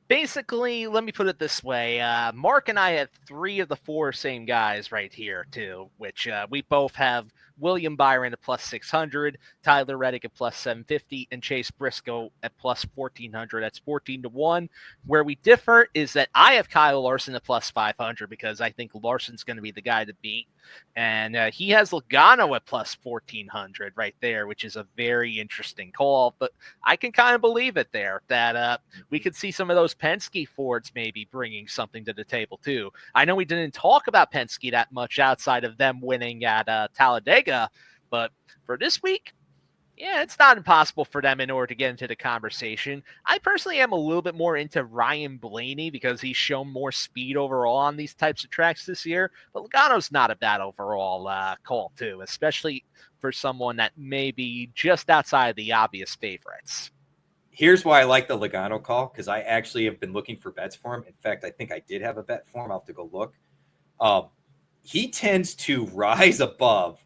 Basically, let me put it this way. Mark and I had 3 of the 4 same guys right here, too, which we both have William Byron at plus 600, Tyler Reddick at plus 750, and Chase Briscoe at plus 1,400. That's 14-1. Where we differ is that I have Kyle Larson at plus 500 because I think Larson's going to be the guy to beat. And he has Logano at plus 1,400 right there, which is a very interesting call. But I can kind of believe it there that we could see some of those Penske Fords maybe bringing something to the table too. I know we didn't talk about Penske that much outside of them winning at Talladega, but for this week, yeah, it's not impossible for them in order to get into the conversation. I personally am a little bit more into Ryan Blaney because he's shown more speed overall on these types of tracks this year, but Logano's not a bad overall call too, especially for someone that may be just outside the obvious favorites. Here's why I like the Logano call, because I actually have been looking for bets for him. In fact, I think I did have a bet for him. I'll have to go look. He tends to rise above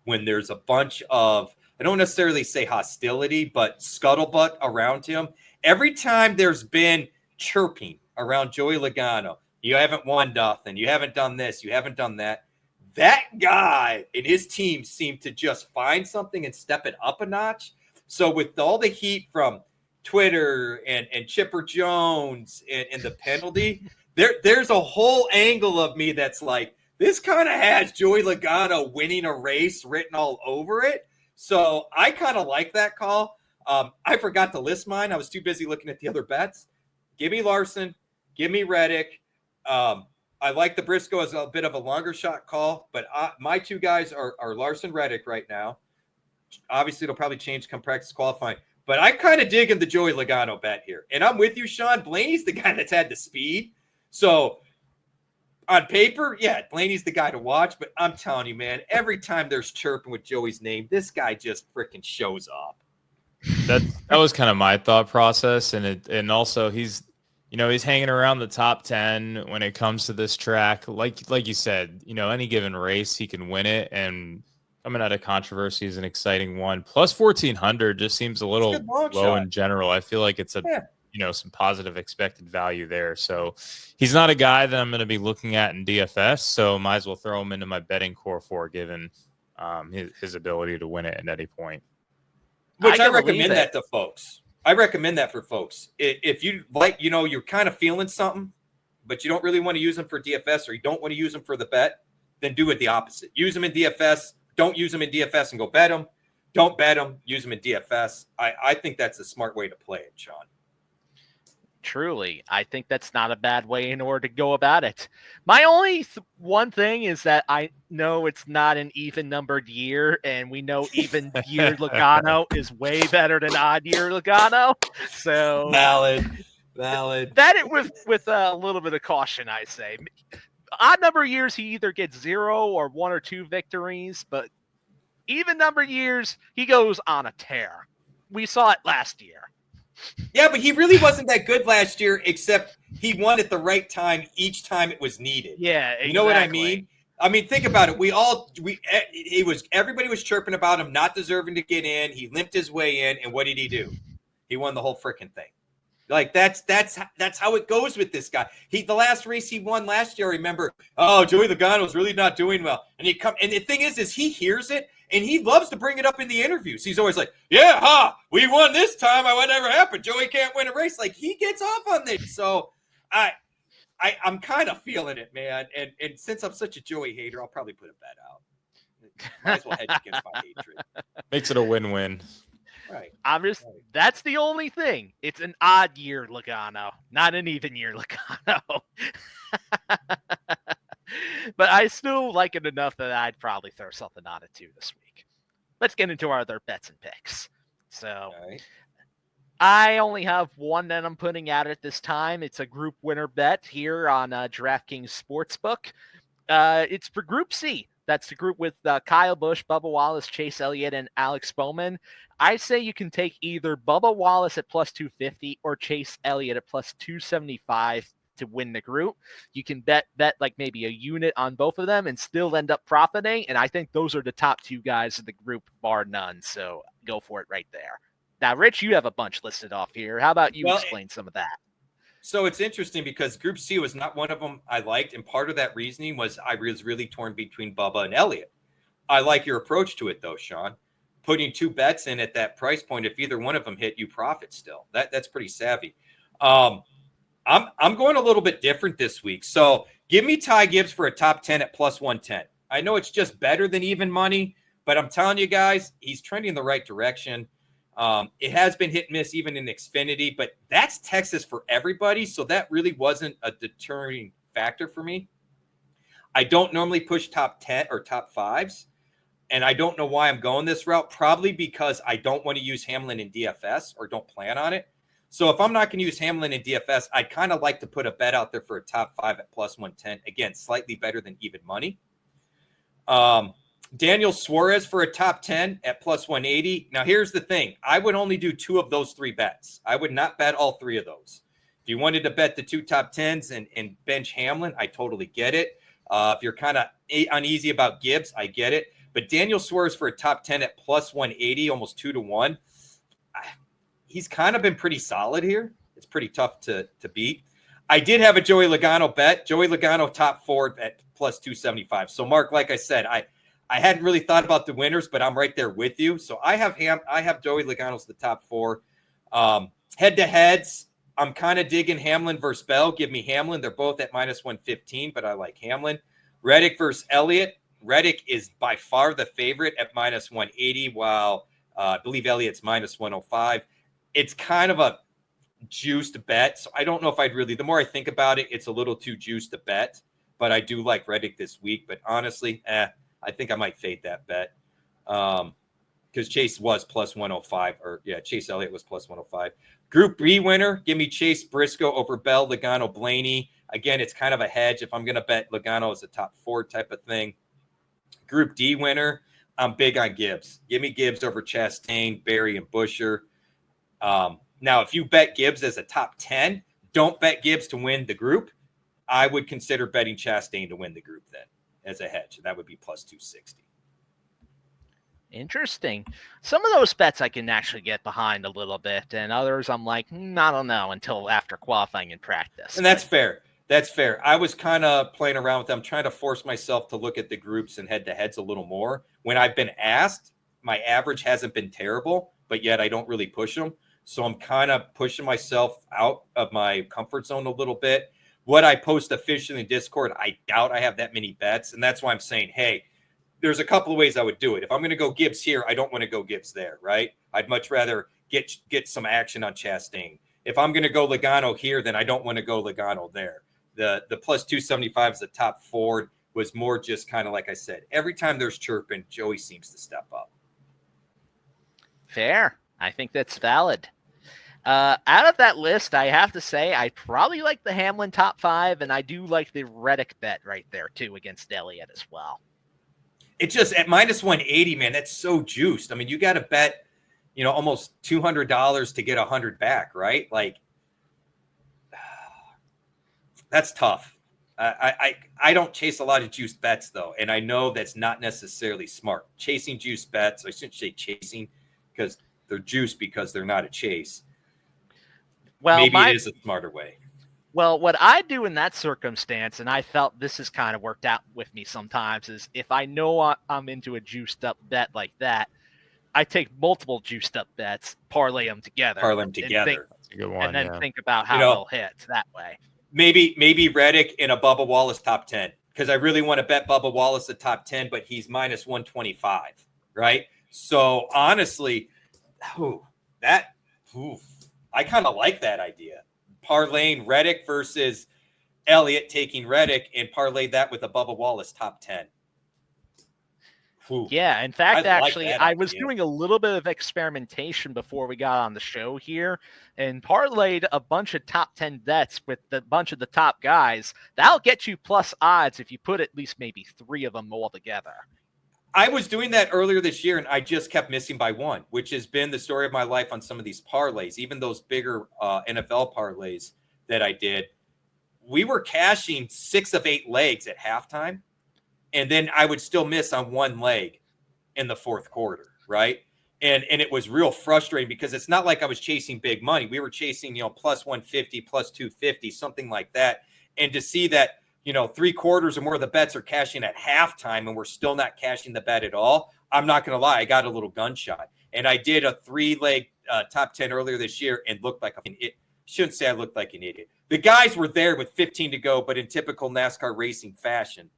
when there's a bunch of, I don't necessarily say hostility, but scuttlebutt around him. Every time there's been chirping around Joey Logano, you haven't won nothing, you haven't done this, you haven't done that. That guy and his team seem to just find something and step it up a notch. So with all the heat from Twitter and Chipper Jones and the penalty, there's a whole angle of me that's like, this kind of has Joey Logano winning a race written all over it. So I kind of like that call. I forgot to list mine. I was too busy looking at the other bets. Give me Larson. Give me Reddick. I like the Briscoe as a bit of a longer shot call, but my 2 guys are Larson, Reddick right now. Obviously, it'll probably change come practice qualifying. But I kind of dig in the Joey Logano bet here. And I'm with you, Sean. Blaney's the guy that's had the speed. So on paper, yeah, Blaney's the guy to watch. But I'm telling you, man, every time there's chirping with Joey's name, this guy just freaking shows up. That was kind of my thought process. And also he's hanging around the top 10 when it comes to this track. Like you said, any given race, he can win it. And coming out of controversy is an exciting one. Plus 1,400 just seems a little low in general. I feel like it's some positive expected value there. So he's not a guy that I'm going to be looking at in DFS. So might as well throw him into my betting core for given his ability to win it at any point. Which I recommend that to folks. I recommend that for folks. If you like, you're kind of feeling something, but you don't really want to use them for DFS or you don't want to use them for the bet, then do it the opposite. Use them in DFS. Don't use them in DFS and go bet them. Don't bet them. Use them in DFS. I think that's a smart way to play it, Sean. Truly, I think that's not a bad way in order to go about it. My only one thing is that I know it's not an even numbered year, and we know even year Logano is way better than odd year Logano. So valid. Bet it with a little bit of caution, I say. Odd number years, he either gets 0 or 1 or 2 victories, but even number years, he goes on a tear. We saw it last year. Yeah, but he really wasn't that good last year, except he won at the right time each time it was needed. Yeah, exactly. You know what I mean? I mean, think about it. Everybody was chirping about him not deserving to get in. He limped his way in, and what did he do? He won the whole freaking thing. Like that's how it goes with this guy. The last race he won last year, I remember, oh, Joey Logano's really not doing well. And and the thing is he hears it and he loves to bring it up in the interviews. He's always like, yeah, we won this time. Whatever happened, Joey can't win a race. Like he gets off on this. So I'm kind of feeling it, man. And since I'm such a Joey hater, I'll probably put a bet out. Might as well hedge against my hatred. Makes it a win-win. Right. That's the only thing. It's an odd year, Logano, not an even year, Logano. But I still like it enough that I'd probably throw something on it too this week. Let's get into our other bets and picks. So I only have one that I'm putting out at this time. It's a group winner bet here on DraftKings Sportsbook. It's for Group C. That's the group with Kyle Busch, Bubba Wallace, Chase Elliott, and Alex Bowman. I say you can take either Bubba Wallace at plus 250 or Chase Elliott at plus 275 to win the group. You can bet like maybe a unit on both of them and still end up profiting. And I think those are the top two guys of the group, bar none. So go for it right there. Now, Rich, you have a bunch listed off here. How about you explain some of that? So it's interesting because Group C was not one of them I liked. And part of that reasoning was I was really torn between Bubba and Elliott. I like your approach to it, though, Sean. Putting two bets in at that price point, if either one of them hit, you profit still. That's pretty savvy. I'm going a little bit different this week. So give me Ty Gibbs for a top 10 at plus 110. I know it's just better than even money, but I'm telling you guys, he's trending in the right direction. It has been hit and miss even in Xfinity, but that's Texas for everybody. So that really wasn't a deterring factor for me. I don't normally push top 10 or top 5s. And I don't know why I'm going this route, probably because I don't want to use Hamlin in DFS or don't plan on it. So if I'm not going to use Hamlin in DFS, I'd kind of like to put a bet out there for a top 5 at plus 110. Again, slightly better than even money. Daniel Suarez for a top 10 at plus 180. Now, here's the thing. I would only do 2 of those 3 bets. I would not bet all 3 of those. If you wanted to bet the 2 top 10s and bench Hamlin, I totally get it. If you're kind of uneasy about Gibbs, I get it. But Daniel Suarez for a top 10 at plus 180, almost 2-1. He's kind of been pretty solid here. It's pretty tough to beat. I did have a Joey Logano bet. Joey Logano top 4 at plus 275. So, Mark, like I said, I hadn't really thought about the winners, but I'm right there with you. So I have Joey Logano's the top 4. Head-to-heads, I'm kind of digging Hamlin versus Bell. Give me Hamlin. They're both at minus 115, but I like Hamlin. Reddick versus Elliott. Reddick is by far the favorite at minus 180, while I believe Elliott's minus 105. It's kind of a juiced bet. So I don't know if I'd really, the more I think about it, it's a little too juiced to bet, but I do like Reddick this week. But honestly, I think I might fade that bet because Chase was plus 105, Chase Elliott was plus 105. Group B winner, give me Chase Briscoe over Bell, Logano, Blaney. Again, it's kind of a hedge. If I'm going to bet Logano as a top 4 type of thing. Group D winner, I'm big on Gibbs. Give me Gibbs over Chastain, Berry, and Buescher. Now, if you bet Gibbs as a top 10, don't bet Gibbs to win the group. I would consider betting Chastain to win the group then as a hedge. That would be plus 260. Interesting. Some of those bets I can actually get behind a little bit, and others I'm like, I don't know until after qualifying and practice. And that's fair. That's fair. I was kind of playing around with them, trying to force myself to look at the groups and head-to-heads a little more. When I've been asked, my average hasn't been terrible, but yet I don't really push them. So I'm kind of pushing myself out of my comfort zone a little bit. What I post officially in Discord, I doubt I have that many bets. And that's why I'm saying, hey, there's a couple of ways I would do it. If I'm going to go Gibbs here, I don't want to go Gibbs there, right? I'd much rather get some action on Chastain. If I'm going to go Logano here, then I don't want to go Logano there. The plus 275 is the top 4 was more just kind of like I said. Every time there's chirping, Joey seems to step up. Fair. I think that's valid. Out of that list, I have to say I probably like the Hamlin top 5, and I do like the Reddick bet right there too against Elliott as well. It just at minus 180, man, that's so juiced. I mean, you got to bet, almost $200 to get 100 back, right? Like, that's tough. I don't chase a lot of juiced bets though, and I know that's not necessarily smart. Chasing juiced bets, I shouldn't say chasing because they're juiced because they're not a chase. Well, maybe it is a smarter way. Well, what I do in that circumstance, and I felt this has kind of worked out with me sometimes, is if I know I'm into a juiced up bet like that, I take multiple juiced up bets, parlay them together. That's a good one, and then think about how they'll hit that way. Maybe Reddick in a Bubba Wallace top 10, because I really want to bet Bubba Wallace a top 10, but he's minus 125, right? So honestly, I kind of like that idea. Parlaying Reddick versus Elliott, taking Reddick and parlay that with a Bubba Wallace top 10. Yeah, in fact, I was doing a little bit of experimentation before we got on the show here and parlayed a bunch of top 10 bets with a bunch of the top guys. That'll get you plus odds if you put at least maybe 3 of them all together. I was doing that earlier this year, and I just kept missing by one, which has been the story of my life on some of these parlays, even those bigger NFL parlays that I did. We were cashing 6 of 8 legs at halftime, and then I would still miss on one leg in the fourth quarter, right? And it was real frustrating because it's not like I was chasing big money. We were chasing, plus 150, plus 250, something like that. And to see that, 3/4 or more of the bets are cashing at halftime and we're still not cashing the bet at all, I'm not going to lie, I got a little gunshot. And I did a 3-leg top 10 earlier this year and looked like shouldn't say I looked like an idiot. The guys were there with 15 to go, but in typical NASCAR racing fashion,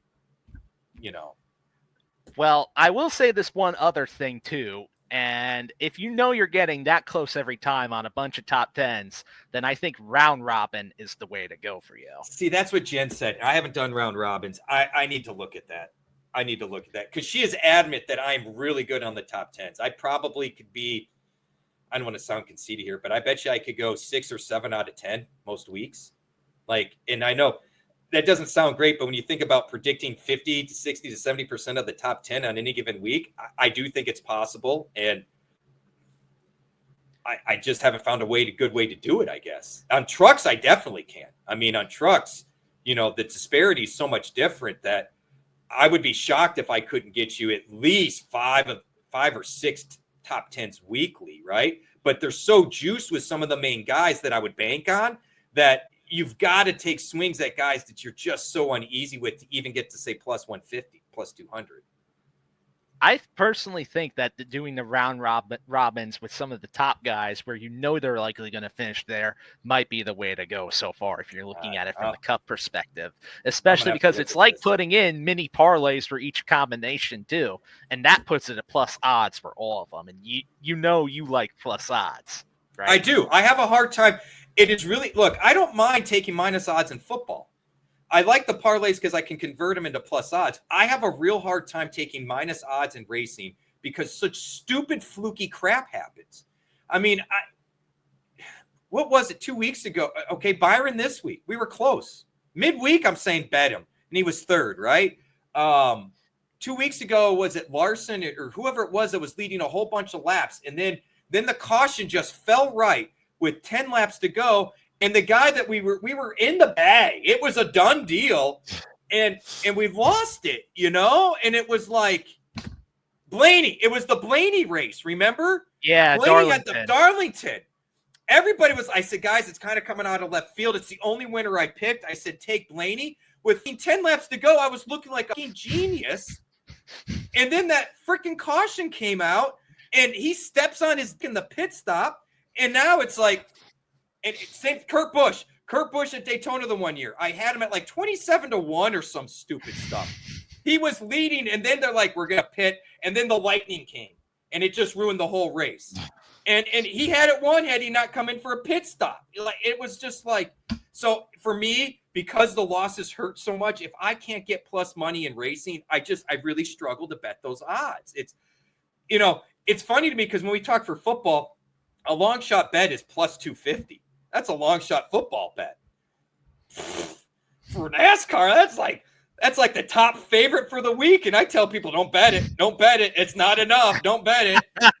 Well, I will say this one other thing too. And if you're getting that close every time on a bunch of top 10s, then I think round robin is the way to go for you. See, that's what Jen said. I haven't done round robins. I need to look at that. Because she is adamant that I'm really good on the top 10s. I probably could be, I don't want to sound conceited here, but I bet you I could go 6 or 7 out of 10 most weeks. And I know that doesn't sound great, but when you think about predicting 50 to 60 to 70% of the top 10 on any given week, I do think it's possible. And I just haven't found a good way to do it, I guess. On trucks, I definitely can. I mean, on trucks, the disparity is so much different that I would be shocked if I couldn't get you at least 5 or 6 top 10s weekly, right? But they're so juiced with some of the main guys that I would bank on that you've got to take swings at guys that you're just so uneasy with to even get to say plus 150, plus 200. I personally think that doing the round robins with some of the top guys where they're likely going to finish there might be the way to go so far if you're looking at it from the Cup perspective, especially because it's like putting in mini parlays for each combination too, and that puts it at plus odds for all of them, and you like plus odds, right? I do. I have a hard time. It is really, look, I don't mind taking minus odds in football. I like the parlays because I can convert them into plus odds. I have a real hard time taking minus odds in racing because such stupid fluky crap happens. I mean, what was it 2 weeks ago? Okay, Byron this week. We were close. Midweek, I'm saying bet him, and he was third, right? 2 weeks ago, was it Larson or whoever it was that was leading a whole bunch of laps, and then the caution just fell right with 10 laps to go, and the guy that we were in the bag. It was a done deal, and we've lost it, and it was like Blaney. It was the Blaney race, remember? Yeah, Blaney at the Darlington. Everybody was, I said, guys, it's kind of coming out of left field. It's the only winner I picked. I said, take Blaney. With 10 laps to go, I was looking like a genius. And then that freaking caution came out, and he steps on in the pit stop. And now it's like, and same Kurt Busch at Daytona the one year. I had him at like 27-1 or some stupid stuff. He was leading, and then they're like, we're going to pit. And then the lightning came, and it just ruined the whole race. And he had it won had he not come in for a pit stop. It was just like, so for me, because the losses hurt so much, if I can't get plus money in racing, I really struggle to bet those odds. It's funny to me because when we talk for football, a long shot bet is plus 250. That's a long shot football bet. For NASCAR, that's like the top favorite for the week. And I tell people, don't bet it. Don't bet it. It's not enough. Don't bet it.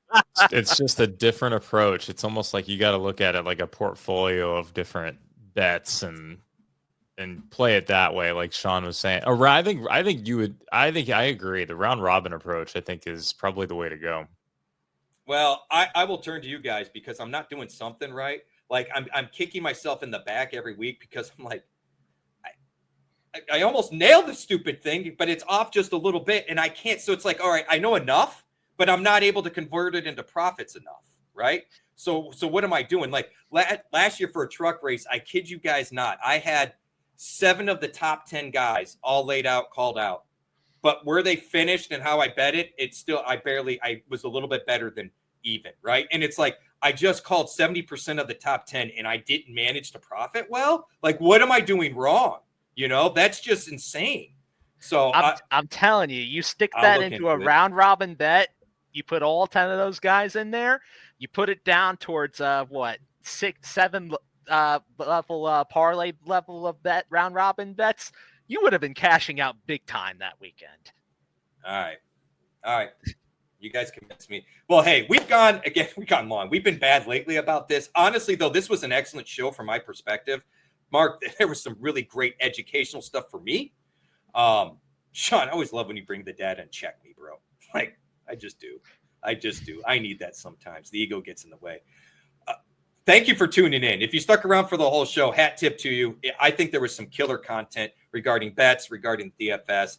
It's just a different approach. It's almost like you got to look at it like a portfolio of different bets and play it that way, like Sean was saying. I think I agree. The round robin approach, I think, is probably the way to go. Well, I will turn to you guys because I'm not doing something right. like I'm kicking myself in the back every week because I'm like, I almost nailed the stupid thing, but it's off just a little bit and I can't. So it's like, all right, I know enough, but I'm not able to convert it into profits enough. Right. So what am I doing? Like last year for a truck race, I kid you guys not, I had 7 of the top 10 guys all laid out, called out, but where they finished and how I bet it, it's still, I was a little bit better than even. Right. And it's like, I just called 70% of the top 10 and I didn't manage to profit well. Like, what am I doing wrong? You know, that's just insane. So I'm telling you, you stick that into a round robin bet. You put all 10 of those guys in there. You put it down towards 6, 7 level parlay level of bet round robin bets. You would have been cashing out big time that weekend. All right. You guys convinced me. Well, hey, we've gone long. We've been bad lately about this. Honestly, though, this was an excellent show from my perspective. Mark, there was some really great educational stuff for me. Sean, I always love when you bring the data and check me, bro. Like, I just do. I need that sometimes. The ego gets in the way. Thank you for tuning in. If you stuck around for the whole show, hat tip to you. I think there was some killer content regarding bets, regarding DFS.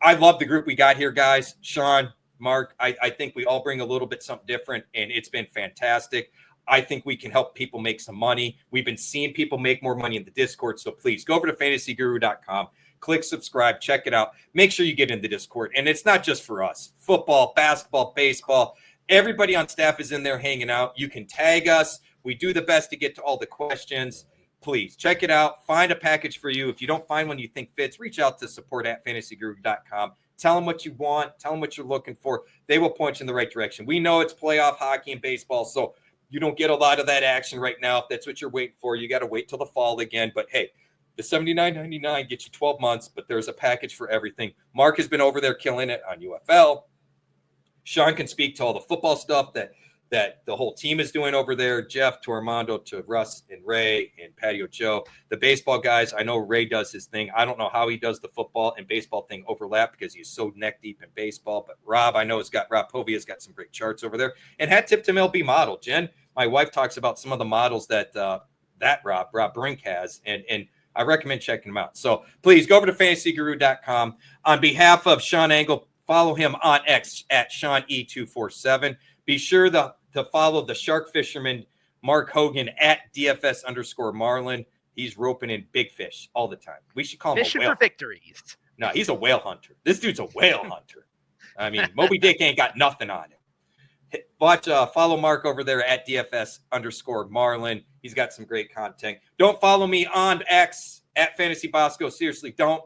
I love the group we got here, guys. Sean, Mark, I think we all bring a little bit something different, and it's been fantastic. I think we can help people make some money. We've been seeing people make more money in the Discord, so please go over to fantasyguru.com, click subscribe, check it out. Make sure you get in the Discord, and it's not just for us. Football, basketball, baseball, everybody on staff is in there hanging out. You can tag us. We do the best to get to all the questions. Please check it out. Find a package for you. If you don't find one you think fits, reach out to support@fantasyguru.com. Tell them what you want. Tell them what you're looking for. They will point you in the right direction. We know it's playoff hockey and baseball, so you don't get a lot of that action right now. If that's what you're waiting for, you got to wait till the fall again. But hey, the $79.99 gets you 12 months, but there's a package for everything. Mark has been over there killing it on UFL. Sean can speak to all the football stuff that the whole team is doing over there. Jeff to Armando to Russ and Ray and Patio Joe. The baseball guys, I know Ray does his thing. I don't know how he does the football and baseball thing overlap because he's so neck deep in baseball. But Rob, I know Rob Povia's got some great charts over there. And hat tip to MLB Model. Jen, my wife, talks about some of the models that Rob Brink has, and I recommend checking them out. So please go over to fantasyguru.com. On behalf of Sean Engel, follow him on X at SeanE247. Be sure to follow the shark fisherman Mark Hogan at DFS_Marlin. He's roping in big fish all the time. We should call him Fishing a whale for victories. No, he's a whale hunter. This dude's a whale hunter. I mean, Moby Dick ain't got nothing on him. But follow Mark over there at DFS_Marlin. He's got some great content. Don't follow me on X at Fantasy Bosco. Seriously, don't.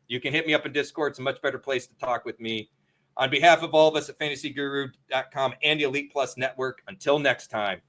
You can hit me up in Discord. It's a much better place to talk with me. On behalf of all of us at fantasyguru.com and the Elite Plus Network, until next time.